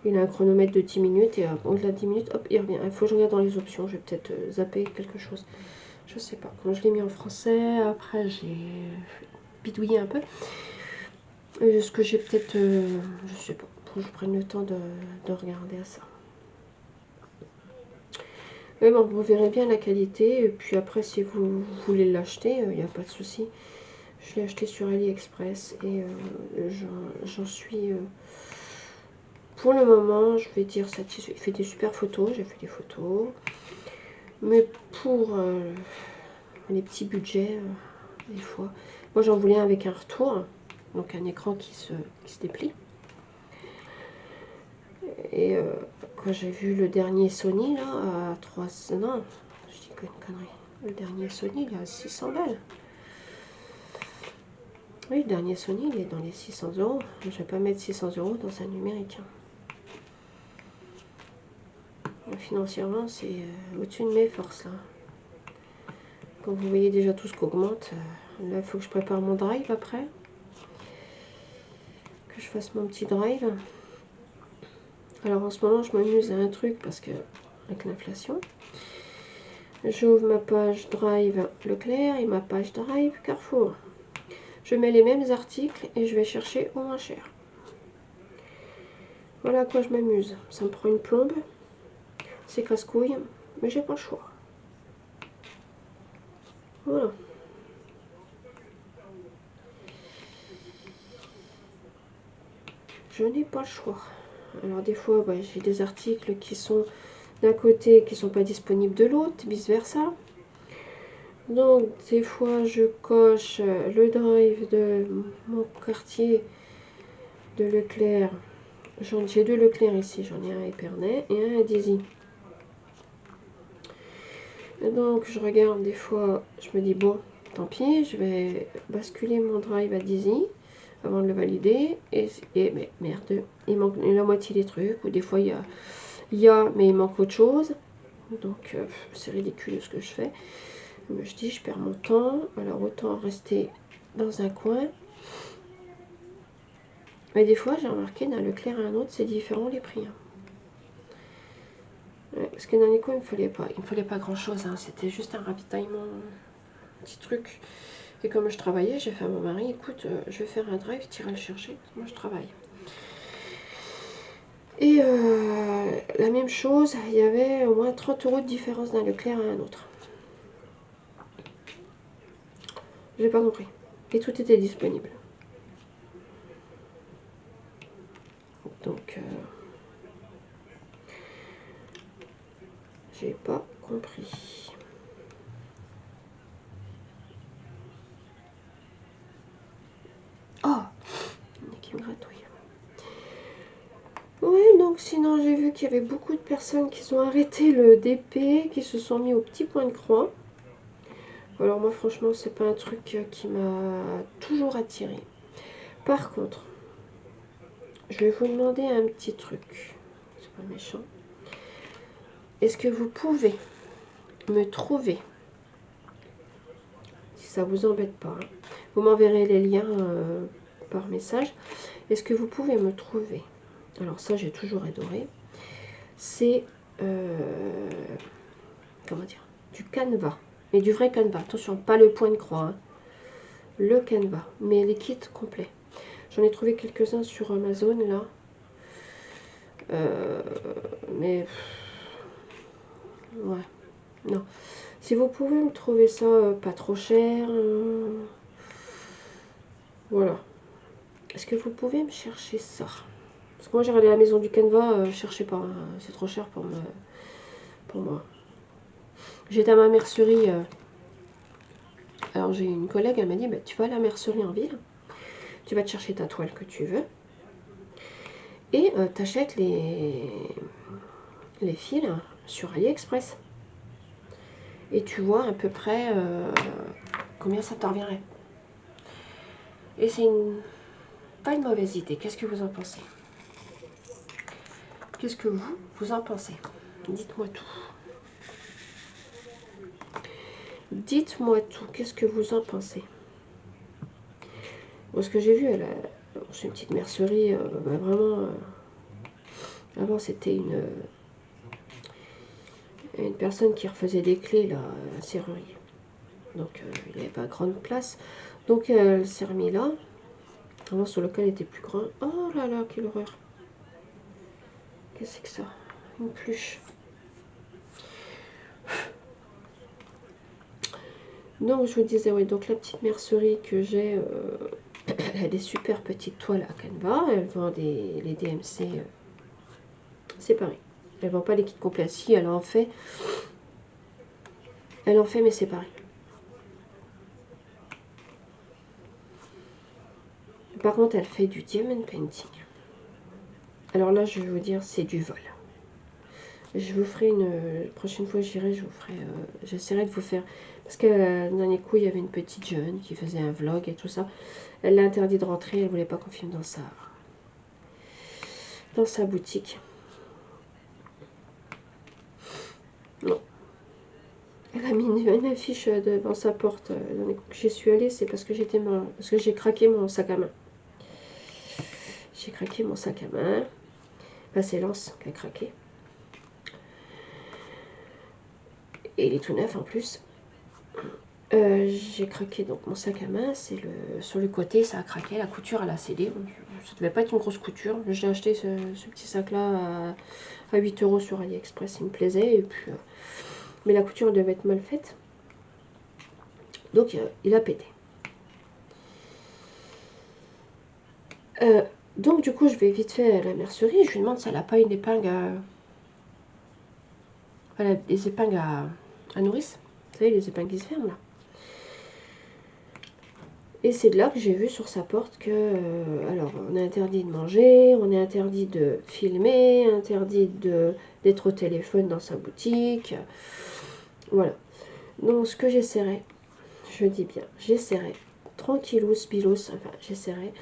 Il a un chronomètre de 10 minutes et au-delà de 10 minutes, hop, il revient. Il faut que je regarde dans les options. Je vais peut-être zapper quelque chose. Je sais pas. Quand je l'ai mis en français, après j'ai bidouillé un peu. Est-ce que j'ai peut-être... je sais pas. Faut que je prenne le temps de regarder à ça. Mais bon, vous verrez bien la qualité. Et puis après, si vous voulez l'acheter, il n'y a pas de souci. Je l'ai acheté sur AliExpress et j'en suis pour le moment, je vais dire satisfait. Il fait des super photos, j'ai fait des photos. Mais pour les petits budgets, des fois. Moi, j'en voulais un avec un retour. Donc, un écran qui se déplie. Et quand j'ai vu le dernier Sony, là, à 300... Non, je dis une connerie. Le dernier Sony, il est à 600 balles. Oui, le dernier Sony, il est dans les 600 euros. Je ne vais pas mettre 600 euros dans un numérique. Financièrement, c'est au-dessus de mes forces, là. Quand vous voyez déjà tout ce qu'augmente, là, il faut que je prépare mon drive après. Que je fasse mon petit drive. Alors, en ce moment, je m'amuse à un truc parce que, avec l'inflation, j'ouvre ma page drive Leclerc et ma page drive Carrefour. Je mets les mêmes articles et je vais chercher au moins cher. Voilà à quoi je m'amuse. Ça me prend une plombe. C'est casse-couille, mais j'ai pas le choix. Voilà. Je n'ai pas le choix. Alors des fois, bah, j'ai des articles qui sont d'un côté qui ne sont pas disponibles de l'autre, vice versa. Donc des fois, je coche le drive de mon quartier de Leclerc. J'ai deux Leclerc ici, j'en ai un à Épernay et un à Dizy. Donc je regarde des fois, je me dis bon, tant pis, je vais basculer mon drive à Dizy avant de le valider. Et mais merde, il manque la moitié des trucs, ou des fois il y a mais il manque autre chose. Donc c'est ridicule ce que je fais. Mais je dis je perds mon temps, alors autant rester dans un coin. Mais des fois j'ai remarqué d'un Leclerc à un autre c'est différent les prix. Ouais, parce que dans les coins il me fallait pas grand chose, hein. C'était juste un ravitaillement, un petit truc. Et comme je travaillais, j'ai fait à mon mari, écoute, je vais faire un drive, tu iras le chercher, moi je travaille. Et la même chose, il y avait au moins 30 € de différence d'un Leclerc à un autre. J'ai pas compris. Et tout était disponible. Donc, j'ai pas compris. Oh, qui me gratouille. Oui, donc sinon j'ai vu qu'il y avait beaucoup de personnes qui ont arrêté le DP, qui se sont mis au petit point de croix. Alors moi franchement c'est pas un truc qui m'a toujours attiré. Par contre, je vais vous demander un petit truc. C'est pas méchant. Est-ce que vous pouvez me trouver, si ça vous embête pas, hein, vous m'enverrez les liens par message. Est-ce que vous pouvez me trouver, alors ça j'ai toujours adoré, c'est comment dire, du canevas, mais du vrai canevas, attention, pas le point de croix, hein. Le canevas, mais les kits complets. J'en ai trouvé quelques-uns sur Amazon là, mais ouais, non. Si vous pouvez me trouver ça pas trop cher, voilà. Est-ce que vous pouvez me chercher ça? Parce que moi j'ai regardé la maison du canevas, cherchez pas, hein, c'est trop cher pour moi. J'étais à ma mercerie, alors j'ai une collègue, elle m'a dit, bah, tu vas à la mercerie en ville, tu vas te chercher ta toile que tu veux, et t'achètes les fils sur AliExpress. Et tu vois à peu près combien ça te reviendrait. Et c'est pas une mauvaise idée. Qu'est-ce que vous en pensez? Qu'est-ce que vous en pensez? Dites-moi tout. Dites-moi tout. Qu'est-ce que vous en pensez? Moi, ce que j'ai vu, c'est une petite mercerie, bah, vraiment. Avant, c'était une personne qui refaisait des clés, là, à la serrurerie. Donc, il n'y avait pas grande place. Donc, elle s'est remise là. Avant, sur le local était plus grand. Oh là là, quelle horreur! Qu'est-ce que c'est que ça? Une pluche. Donc je vous disais, oui, donc la petite mercerie que j'ai, elle a des super petites toiles à canevas. Elle vend les DMC séparés. Elle vend pas les kits complets. Si, elle en fait. Elle en fait, mais séparés. Par contre, elle fait du diamond painting. Alors là, je vais vous dire, c'est du vol. Je vous ferai une prochaine fois, j'irai, je vous ferai, j'essaierai de vous faire, parce que le dernier coup, il y avait une petite jeune qui faisait un vlog et tout ça. Elle l'a interdit de rentrer, elle voulait pas qu'on filme dans sa boutique. Non. Elle a mis une affiche devant sa porte. Le dernier coup que j'y suis allée, c'est parce que j'ai craqué mon sac à main. J'ai craqué mon sac à main. Enfin, c'est Lance qui a craqué. Et il est tout neuf en plus. J'ai craqué donc mon sac à main, c'est sur le côté, ça a craqué, la couture elle a cédé. Ça devait pas être une grosse couture. J'ai acheté ce petit sac là à 8 € sur AliExpress, il me plaisait. Et puis, mais la couture devait être mal faite. Donc il a pété. Donc du coup je vais vite fait à la mercerie, je lui demande si elle n'a pas une épingle des épingles à nourrice. Vous savez, les épingles qui se ferment là. Et c'est de là que j'ai vu sur sa porte que, alors, on est interdit de manger, on est interdit de filmer, interdit d'être au téléphone dans sa boutique. Voilà. Donc, ce que j'essaierai, je dis bien, j'essaierai, tranquillou, spilos, enfin, j'essaierai,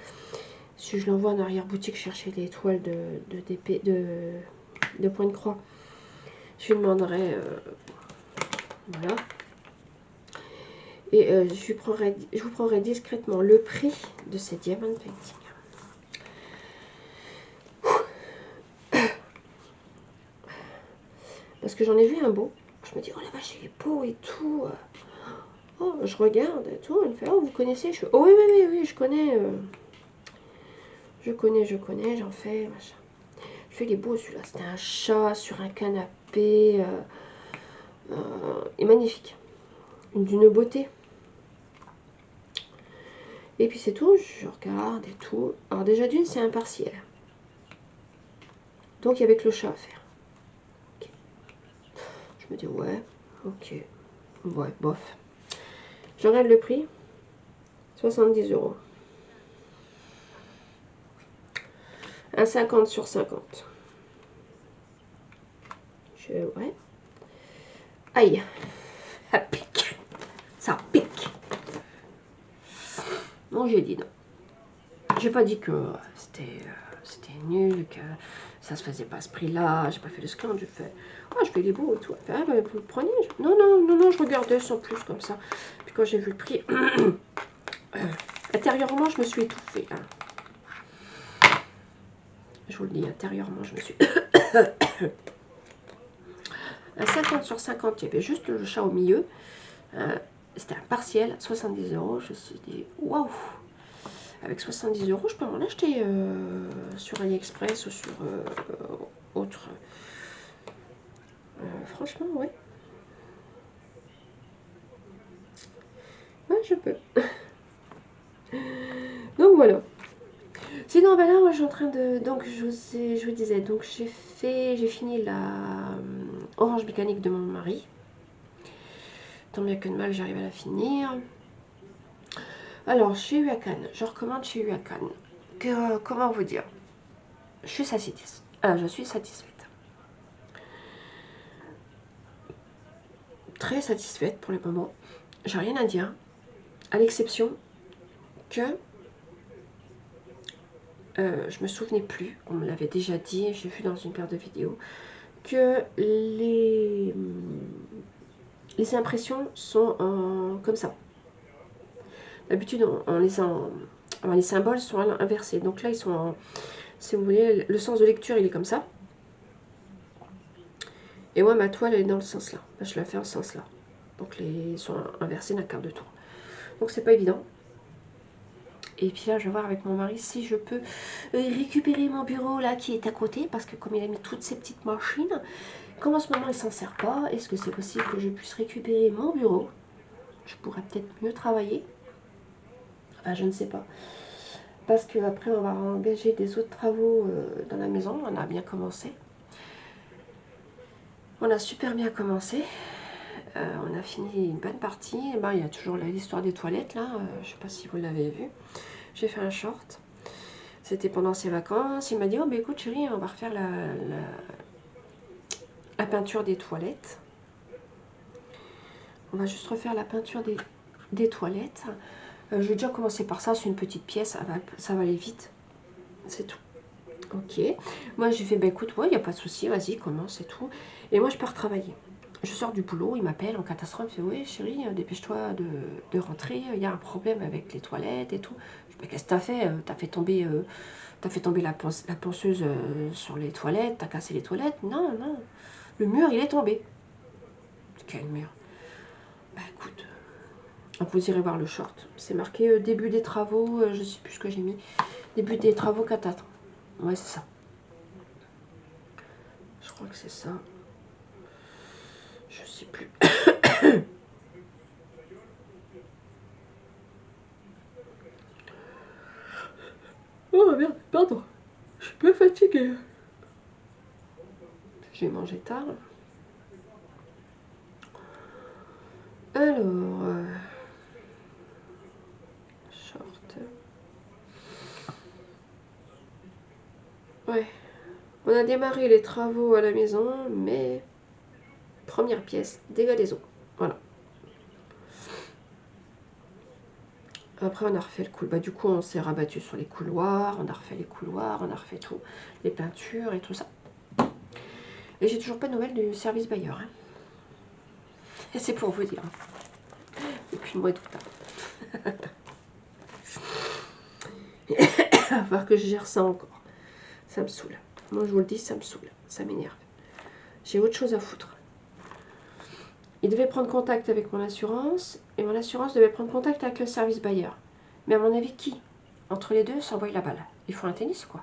si je l'envoie en arrière-boutique chercher des toiles de point de croix, je lui demanderai, voilà. Et je vous prendrai discrètement le prix de ces diamond painting. Parce que j'en ai vu un beau. Je me dis, oh la vache, il est beau et tout. Oh, je regarde et tout. Elle me fait, oh, vous connaissez? Je fais, oh oui, oui, oui, oui, je connais. Je connais, j'en fais, machin. Je fais, il est beau celui-là. C'était un chat sur un canapé. Il est magnifique. D'une beauté. Et puis c'est tout, je regarde et tout. Alors déjà d'une, c'est impartiel. Donc il y avait que le chat à faire. Okay. Je me dis, ouais, ok. Ouais, bof. Je regarde le prix. 70 €. Un 50 sur 50. Ouais. Aïe. Ça pique. Ça pique. Non, j'ai dit non. J'ai pas dit que c'était nul, que ça se faisait pas à ce prix-là. J'ai pas fait le scandale. J'ai fait, oh, je fais les beaux et tout. Ah, bah, vous le prenez? Non, non, non, non, je regardais sans plus comme ça. Puis quand j'ai vu le prix, intérieurement, je me suis étouffée. Hein. Je vous le dis, intérieurement, je me suis... Un 50 sur 50, il y avait juste le chat au milieu. C'était un partiel, 70 €. Je me suis dit, waouh! Avec 70 €, je peux m'en acheter sur AliExpress ou sur autre. Franchement, ouais. Ouais, je peux. Donc voilà. Sinon, ben là, moi, je suis en train de... Donc, je vous disais, donc j'ai fini la orange mécanique de mon mari. Tant bien que de mal, j'arrive à la finir. Alors, chez Huacan, je recommande chez Huacan. Comment vous dire? Je suis satisfaite. Je suis satisfaite. Très satisfaite pour le moment. J'ai rien à dire. À l'exception que je me souvenais plus, on me l'avait déjà dit, j'ai vu dans une paire de vidéos, que les impressions sont comme ça. D'habitude, les symboles sont inversés. Donc là, ils sont en, si vous voulez, le sens de lecture, il est comme ça. Et moi, ma toile, elle est dans le sens là. Je la fais en ce sens là. Donc ils sont inversés d'un quart de tour. Donc c'est pas évident. Et puis là, je vais voir avec mon mari si je peux récupérer mon bureau là qui est à côté. Parce que comme il a mis toutes ces petites machines, comme en ce moment il s'en sert pas, est-ce que c'est possible que je puisse récupérer mon bureau? Je pourrais peut-être mieux travailler. Enfin, je ne sais pas. Parce qu'après, on va engager des autres travaux dans la maison. On a bien commencé. On a super bien commencé. On a fini une bonne partie. Et ben, il y a toujours l'histoire des toilettes là. Je sais pas si vous l'avez vu. J'ai fait un short. C'était pendant ses vacances. Il m'a dit, oh bah écoute chérie, on va refaire la peinture des toilettes. On va juste refaire la peinture des toilettes. Je vais déjà commencer par ça. C'est une petite pièce. Ça va aller vite. C'est tout. Ok. Moi j'ai fait, bah écoute, ouais, il n'y a pas de souci. Vas-y, commence et tout. Et moi je pars travailler. Je sors du boulot, il m'appelle en catastrophe, il fait oui chérie, dépêche-toi de rentrer, il y a un problème avec les toilettes et tout. Je dis, mais qu'est-ce que t'as fait? T'as fait tomber la ponceuse sur les toilettes, t'as cassé les toilettes? Non, non, le mur il est tombé. Quel mur? Bah écoute, vous irez voir le short. C'est marqué début des travaux, je sais plus ce que j'ai mis. Début des travaux catastrophes. Ouais c'est ça. Je crois que c'est ça. Je sais plus. Oh merde, pardon. Je suis pas fatiguée. J'ai mangé tard. Alors, short. Ouais. On a démarré les travaux à la maison, mais première pièce, dégâts des eaux. Voilà. Après, on a refait le couloir. Bah, du coup, on s'est rabattu sur les couloirs. On a refait les couloirs, on a refait tout. Les peintures et tout ça. Et j'ai toujours pas de nouvelles du service bailleur. Hein. Et c'est pour vous dire. Depuis le mois d'août. Il va falloir que je gère ça encore. Ça me saoule. Moi, je vous le dis, ça me saoule. Ça m'énerve. J'ai autre chose à foutre. Il devait prendre contact avec mon assurance. Et mon assurance devait prendre contact avec le service bailleur. Mais à mon avis, qui? Entre les deux, s'envoie la balle. Il faut un tennis, quoi.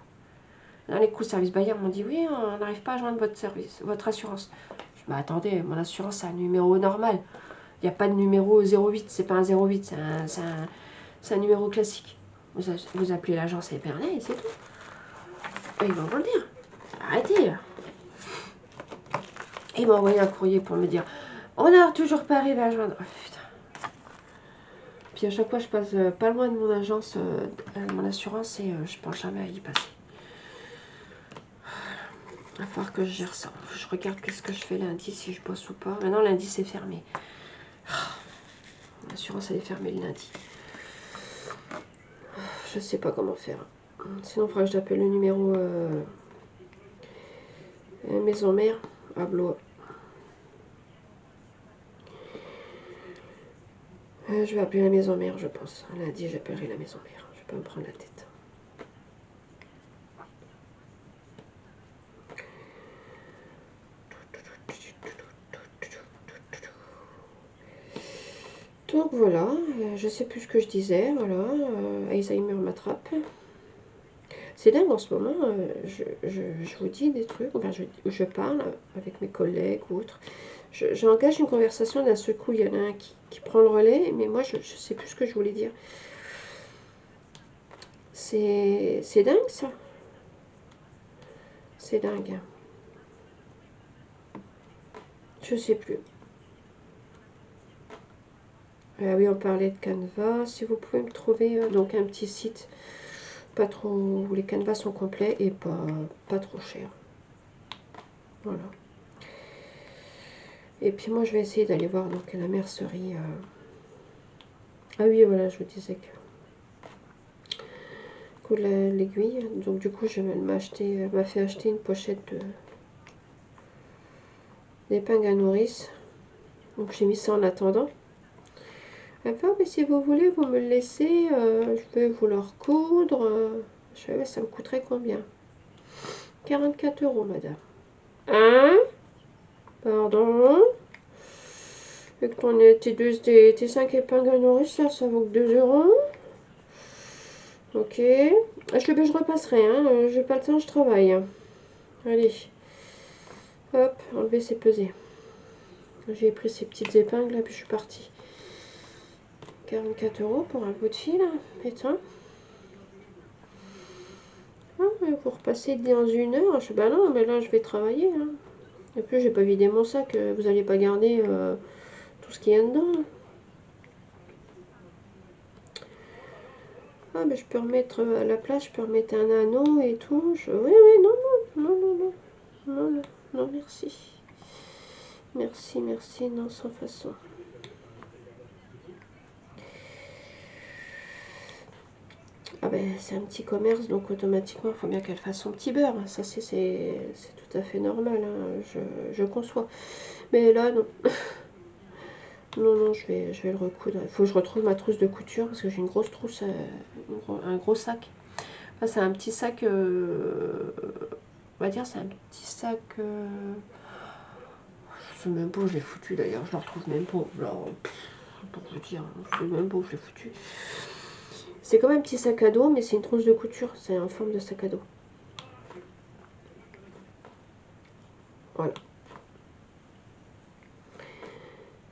Dans les coups, le service bailleur m'ont dit, oui, on n'arrive pas à joindre votre service, votre assurance. Je dis, bah attendez, mon assurance, c'est un numéro normal. Il n'y a pas de numéro 08, c'est pas un 08, c'est un numéro classique. Vous appelez l'agence Épernay et c'est tout. Et ils vont vous le dire. Arrêtez, là. Et ils m'ont envoyé un courrier pour me dire, on n'a toujours pas arrivé à joindre. Oh, putain. Puis à chaque fois, je passe pas loin de mon agence, mon assurance, et je pense jamais à y passer. Il va falloir que je gère ça. Je regarde qu'est-ce que je fais lundi, si je bosse ou pas. Maintenant, lundi, c'est fermé. L'assurance, elle est fermée le lundi. Je sais pas comment faire. Sinon, il faudra que j'appelle le numéro maison mère à Blois. Je vais appeler la maison mère, je pense. Lundi, j'appellerai la maison mère. Je vais pas me prendre la tête. Donc voilà, je sais plus ce que je disais, voilà, Alzheimer m'attrape. C'est dingue en ce moment, je vous dis des trucs, enfin je parle avec mes collègues ou autres. J'engage une conversation, d'un seul coup il y en a un qui prend le relais, mais moi je sais plus ce que je voulais dire. C'est dingue ça. C'est dingue. Je sais plus. Ah oui, on parlait de Canva. Si vous pouvez me trouver donc un petit site pas trop où les canevas sont complets et pas trop cher. Voilà. Et puis moi je vais essayer d'aller voir donc la mercerie. Ah oui, voilà, je vous disais que l'aiguille. Donc du coup je m'a fait acheter une pochette d'épingle à nourrice. Donc j'ai mis ça en attendant. Enfin, mais si vous voulez, vous me le laissez, je vais vous le recoudre. Je sais, ça me coûterait combien? 44 €, madame. Hein? Pardon? Et qu'on tes 5 épingles à nourrice, ça vaut que 2 €. Ok. Je repasserai, hein. J'ai pas le temps, je travaille. Allez. Hop, enlever c'est peser. J'ai pris ces petites épingles, là, puis je suis partie. 44 € pour un bout de fil, putain. Ah, vous repassez dans 1 heure. Bah non, mais là, je vais travailler, hein. Et puis j'ai pas vidé mon sac, vous allez pas garder tout ce qu'il y a dedans. Ah mais je peux remettre à la place, je peux remettre un anneau et tout. Oui, oui, non, non, non, non, non, non, non, non, merci. Merci, merci, non, sans façon. Ah ben c'est un petit commerce, donc automatiquement il faut bien qu'elle fasse son petit beurre. Ça c'est tout à fait normal, hein. Je conçois. Mais là non. Non, non, je vais le recoudre. Il faut que je retrouve ma trousse de couture parce que j'ai une grosse trousse, un gros sac. Enfin, c'est un petit sac, on va dire c'est un petit sac, je sais même pas où je l'ai foutu d'ailleurs, je le retrouve même pas. Alors, pour vous dire, je sais même pas où je l'ai foutu. C'est comme un petit sac à dos, mais c'est une trousse de couture, c'est en forme de sac à dos. Voilà.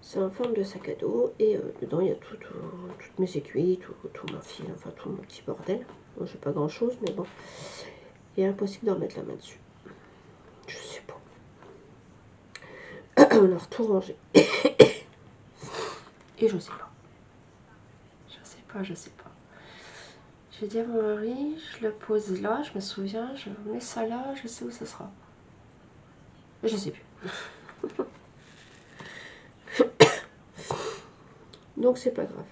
C'est en forme de sac à dos et dedans il y a toutes mes aiguilles, tout mon fil, enfin tout mon petit bordel. Bon, j'ai pas grand chose, mais bon, il est impossible d'en mettre la main dessus. Je sais pas. On a tout rangé. Et je sais pas. Je sais pas, je sais pas. Je vais dire à mon mari, je la pose là, je me souviens, je mets ça là, je sais où ça sera. Je sais plus. Donc c'est pas grave.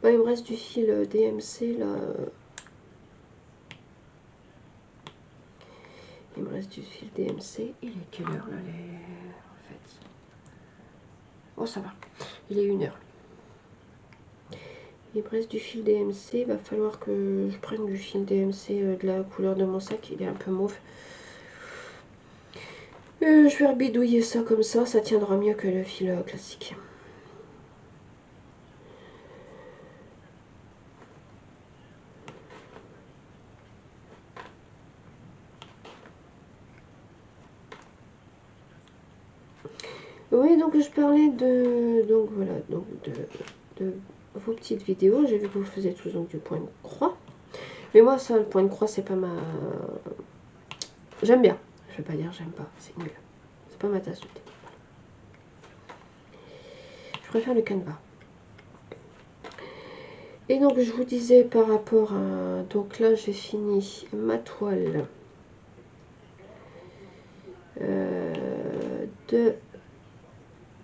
Bah, il me reste du fil DMC là. Il me reste du fil DMC. Il est quelle heure là en fait? Oh ça va. Il est 1h. Il me reste du fil DMC. Il va falloir que je prenne du fil DMC de la couleur de mon sac. Il est un peu mauve. Je vais rebidouiller ça comme ça tiendra mieux que le fil classique. Oui, donc je parlais de, donc voilà, donc de vos petites vidéos. J'ai vu que vous faisiez tous donc du point de croix. Mais moi, ça, le point de croix, c'est pas ma... J'aime bien. Je vais pas dire j'aime pas, c'est nul. C'est pas ma tasse de thé. Je préfère le canevas. Et donc, je vous disais par rapport à... Donc là, j'ai fini ma toile de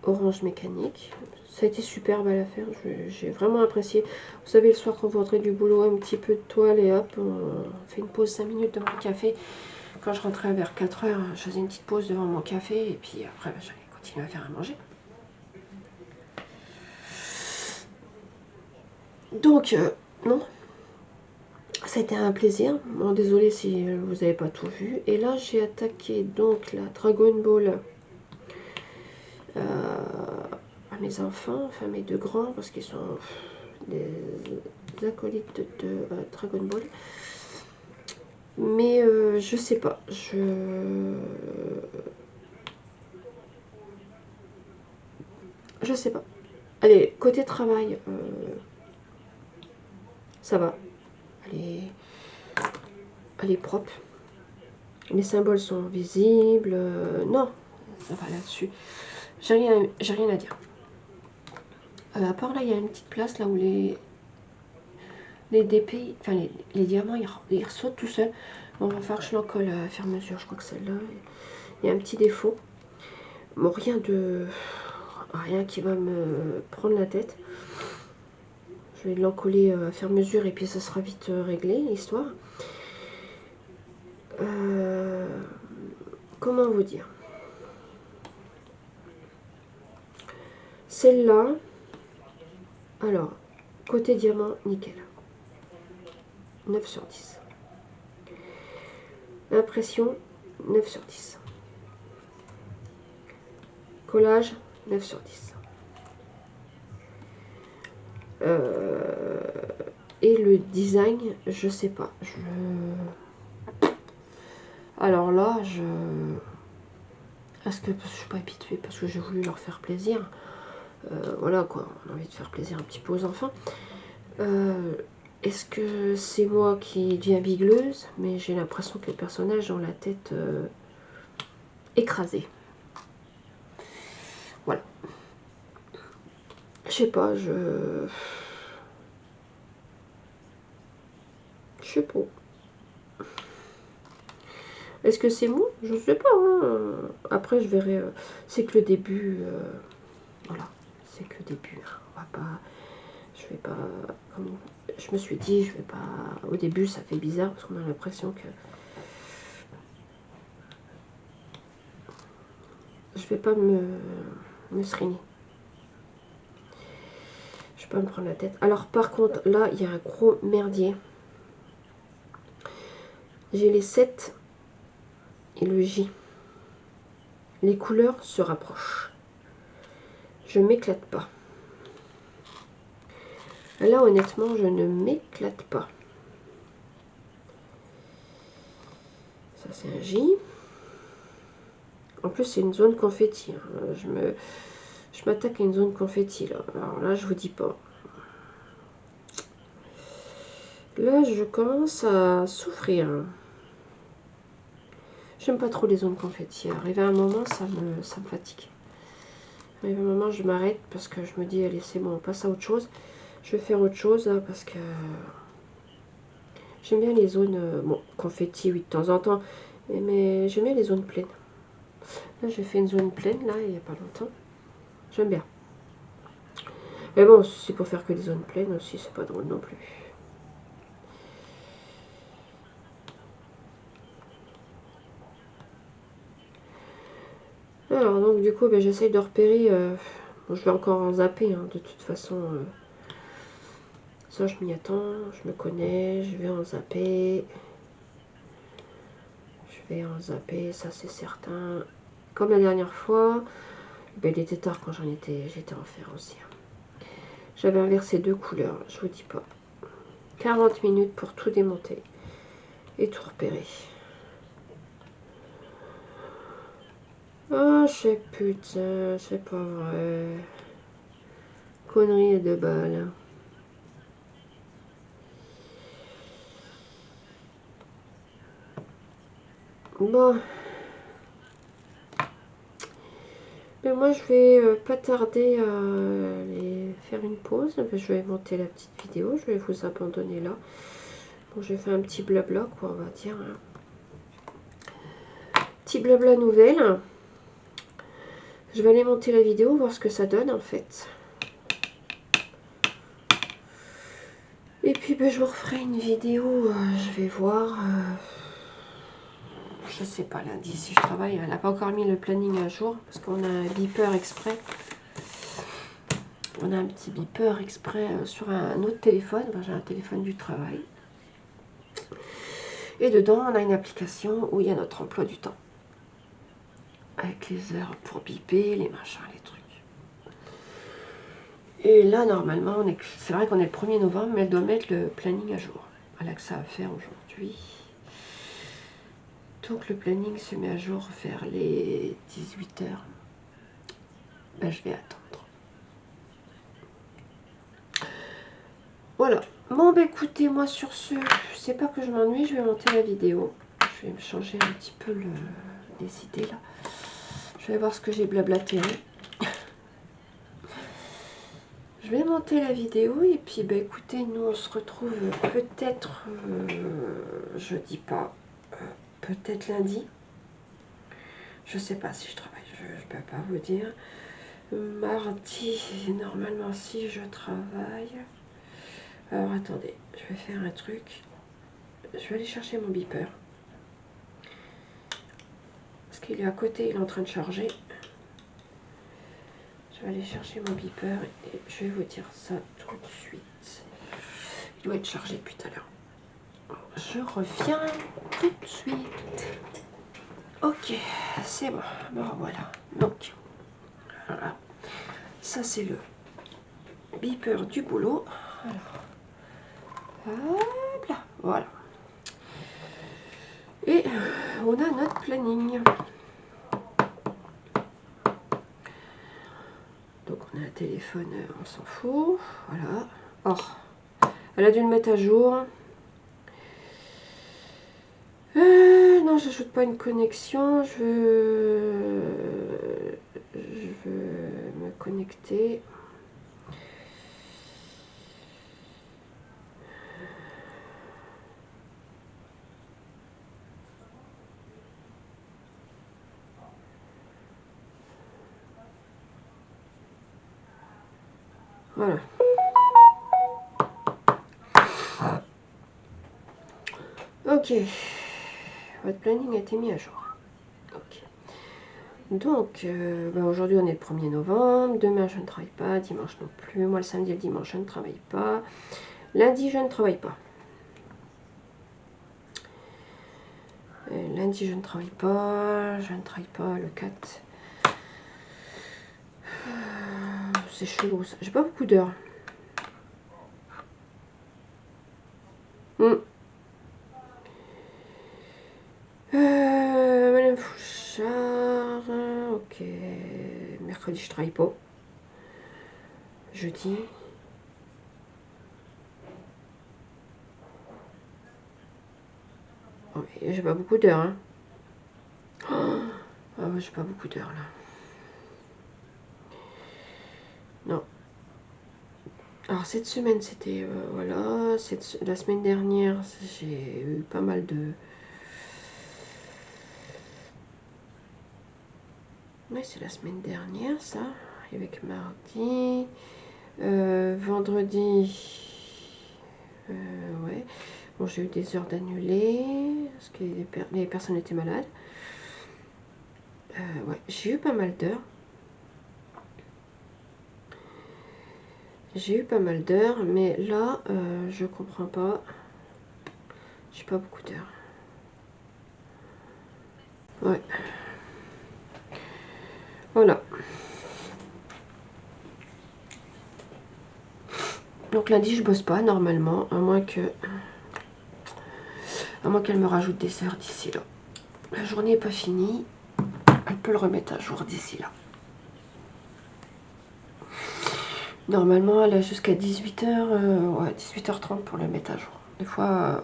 orange mécanique. Ça a été superbe à la faire, j'ai vraiment apprécié. Vous savez, le soir quand vous rentrez du boulot, un petit peu de toile et hop, on fait une pause 5 minutes devant le café. Quand je rentrais vers 4 heures, je faisais une petite pause devant mon café et puis après j'allais continuer à faire à manger. Donc, non, c'était un plaisir. Bon, désolé si vous n'avez pas tout vu. Et là, j'ai attaqué donc la Dragon Ball à mes enfants, enfin mes deux grands, parce qu'ils sont des acolytes de Dragon Ball. Mais je sais pas, je sais pas. Allez, côté travail, ça va. Elle est propre. Les symboles sont visibles. Non, ça va là-dessus. J'ai rien à dire. À part là, il y a une petite place là où les DP, enfin les diamants, ils sautent tout seuls. On va faire que je l'encolle à faire mesure. Je crois que celle-là, il y a un petit défaut. Bon, rien qui va me prendre la tête. Je vais l'encoller à faire mesure et puis ça sera vite réglé, l'histoire. Comment vous dire? Celle-là, alors, côté diamant, nickel. 9 sur 10. Impression, 9 sur 10. Collage, 9 sur 10. Et le design, je sais pas. Alors là, est-ce que je suis pas habituée parce que j'ai voulu leur faire plaisir. Voilà quoi, on a envie de faire plaisir un petit peu aux enfants. Est-ce que c'est moi qui deviens bigleuse? Mais j'ai l'impression que les personnages ont la tête écrasé. Voilà. Je sais pas, je sais pas. Est-ce que c'est mou? Je sais pas. Hein. Après, je verrai. C'est que le début. Voilà. C'est que le début. Hein. On va pas. Je vais pas. Comme je me suis dit, je vais pas. Au début, ça fait bizarre parce qu'on a l'impression que. Je vais pas me seriner. Je vais pas me prendre la tête. Alors, par contre, là, il y a un gros merdier. J'ai les 7 et le J. Les couleurs se rapprochent. Je m'éclate pas. Là, honnêtement, je ne m'éclate pas. Ça, c'est un J. En plus, c'est une zone confetti. Hein. Je m'attaque à une zone confetti, là. Alors là, je vous dis pas. Là, je commence à souffrir. J'aime pas trop les zones confetti. Arrivé à un moment, ça me fatigue. Arrivé à un moment, je m'arrête parce que je me dis, allez, c'est bon, on passe à autre chose. Je vais faire autre chose là, parce que j'aime bien les zones, bon, confetti, oui, de temps en temps, mais j'aime bien les zones pleines. Là, j'ai fait une zone pleine, là, il n'y a pas longtemps. J'aime bien. Mais bon, si c'est pour faire que des zones pleines aussi, c'est pas drôle non plus. Alors, donc, du coup, ben, j'essaye de repérer. Bon, je vais encore en zapper, hein, de toute façon. Ça, je m'y attends, je me connais, je vais en zapper. Je vais en zapper, ça c'est certain. Comme la dernière fois, ben, il était tard quand j'étais en fer aussi. J'avais inversé 2 couleurs, je vous dis pas. 40 minutes pour tout démonter et tout repérer. Ah, putain, c'est pas vrai. Connerie de balle. Bon. Mais moi, je vais pas tarder à aller faire une pause. Je vais monter la petite vidéo. Je vais vous abandonner là. Bon, j'ai fait un petit blabla, quoi, on va dire. Petit blabla nouvelle. Je vais aller monter la vidéo, voir ce que ça donne, en fait. Et puis, ben, je vous referai une vidéo. Je vais voir. Je sais pas, lundi, si je travaille. Elle n'a pas encore mis le planning à jour, parce qu'on a un beeper exprès. On a un petit beeper exprès sur un autre téléphone. Enfin, j'ai un téléphone du travail. Et dedans, on a une application où il y a notre emploi du temps. Avec les heures pour biper, les machins, les trucs. Et là, normalement, c'est vrai qu'on est le 1er novembre, mais elle doit mettre le planning à jour. Elle a que ça à faire aujourd'hui. Donc le planning se met à jour vers les 18 h. Ben, je vais attendre. Voilà. Bon, bah écoutez, moi sur ce, c'est pas que je m'ennuie, je vais monter la vidéo. Je vais me changer un petit peu les idées là. Je vais voir ce que j'ai blablaté. Je vais monter la vidéo et puis bah écoutez, nous on se retrouve peut-être, je dis pas, peut-être lundi. Je sais pas si je travaille, je peux pas vous dire. Mardi, normalement si je travaille. Alors attendez, je vais faire un truc. Je vais aller chercher mon beeper. Parce qu'il est à côté, il est en train de charger. Je vais aller chercher mon beeper et je vais vous dire ça tout de suite. Il doit être chargé depuis tout à l'heure. Je reviens tout de suite. Ok, c'est bon. Bon, voilà. Donc, voilà. Ça, c'est le beeper du boulot. Alors, hop là, voilà. Et on a notre planning. Donc, on a un téléphone, on s'en fout. Voilà. Or, elle a dû le mettre à jour. Non, j'ajoute pas une connexion. Je veux me connecter. Voilà. Ok. Votre planning a été mis à jour. Ok. Donc, aujourd'hui on est le 1er novembre. Demain je ne travaille pas. Dimanche non plus. Moi le samedi et le dimanche je ne travaille pas. Lundi je ne travaille pas. Lundi je ne travaille pas. Je ne travaille pas le 4. C'est chelou ça. J'ai pas beaucoup d'heures. Madame Fouchard. Ok. Mercredi je travaille pas. Jeudi. Oh, j'ai pas beaucoup d'heures. Hein. Ah ouais, j'ai pas beaucoup d'heures là. Non. Alors cette semaine c'était voilà, la semaine dernière j'ai eu pas mal de... Oui, c'est la semaine dernière ça, avec mardi, vendredi, ouais, bon j'ai eu des heures d'annuler parce que les personnes étaient malades. Ouais, j'ai eu pas mal d'heures. J'ai eu pas mal d'heures, mais là, je comprends pas. J'ai pas beaucoup d'heures. Ouais. Voilà. Donc lundi, je bosse pas normalement, à moins qu'elle me rajoute des heures d'ici là. La journée n'est pas finie. Elle peut le remettre à jour d'ici là. Normalement, elle a jusqu'à 18h, ouais, 18h30 pour le mettre à jour. Des fois,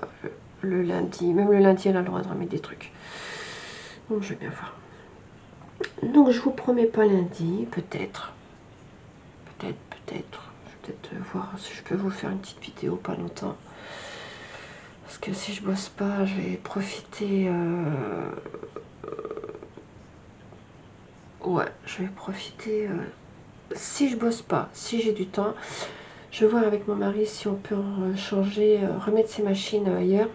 le lundi, même le lundi, elle a le droit de remettre des trucs. Donc, je vais bien voir. Donc, je vous promets pas lundi, peut-être. Peut-être. Je vais peut-être voir si je peux vous faire une petite vidéo pas longtemps. Parce que si je bosse pas, je vais profiter... Ouais, je vais profiter... si je bosse pas, si j'ai du temps, je vais voir avec mon mari si on peut changer, remettre ces machines ailleurs.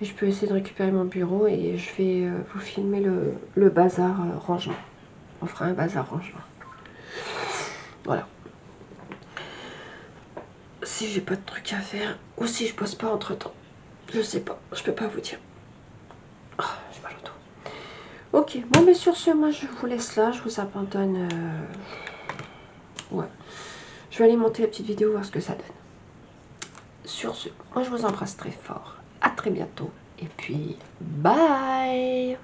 Et je peux essayer de récupérer mon bureau et je vais vous filmer le bazar rangement. On fera un bazar rangement. Voilà. Si j'ai pas de trucs à faire ou si je bosse pas entre temps. Je sais pas, je peux pas vous dire. Oh, j'ai mal au dos. Ok, bon mais sur ce, moi je vous laisse là, je vous abandonne. Ouais. Je vais aller monter la petite vidéo, voir ce que ça donne. Sur ce, moi je vous embrasse très fort. À très bientôt. Et puis, bye!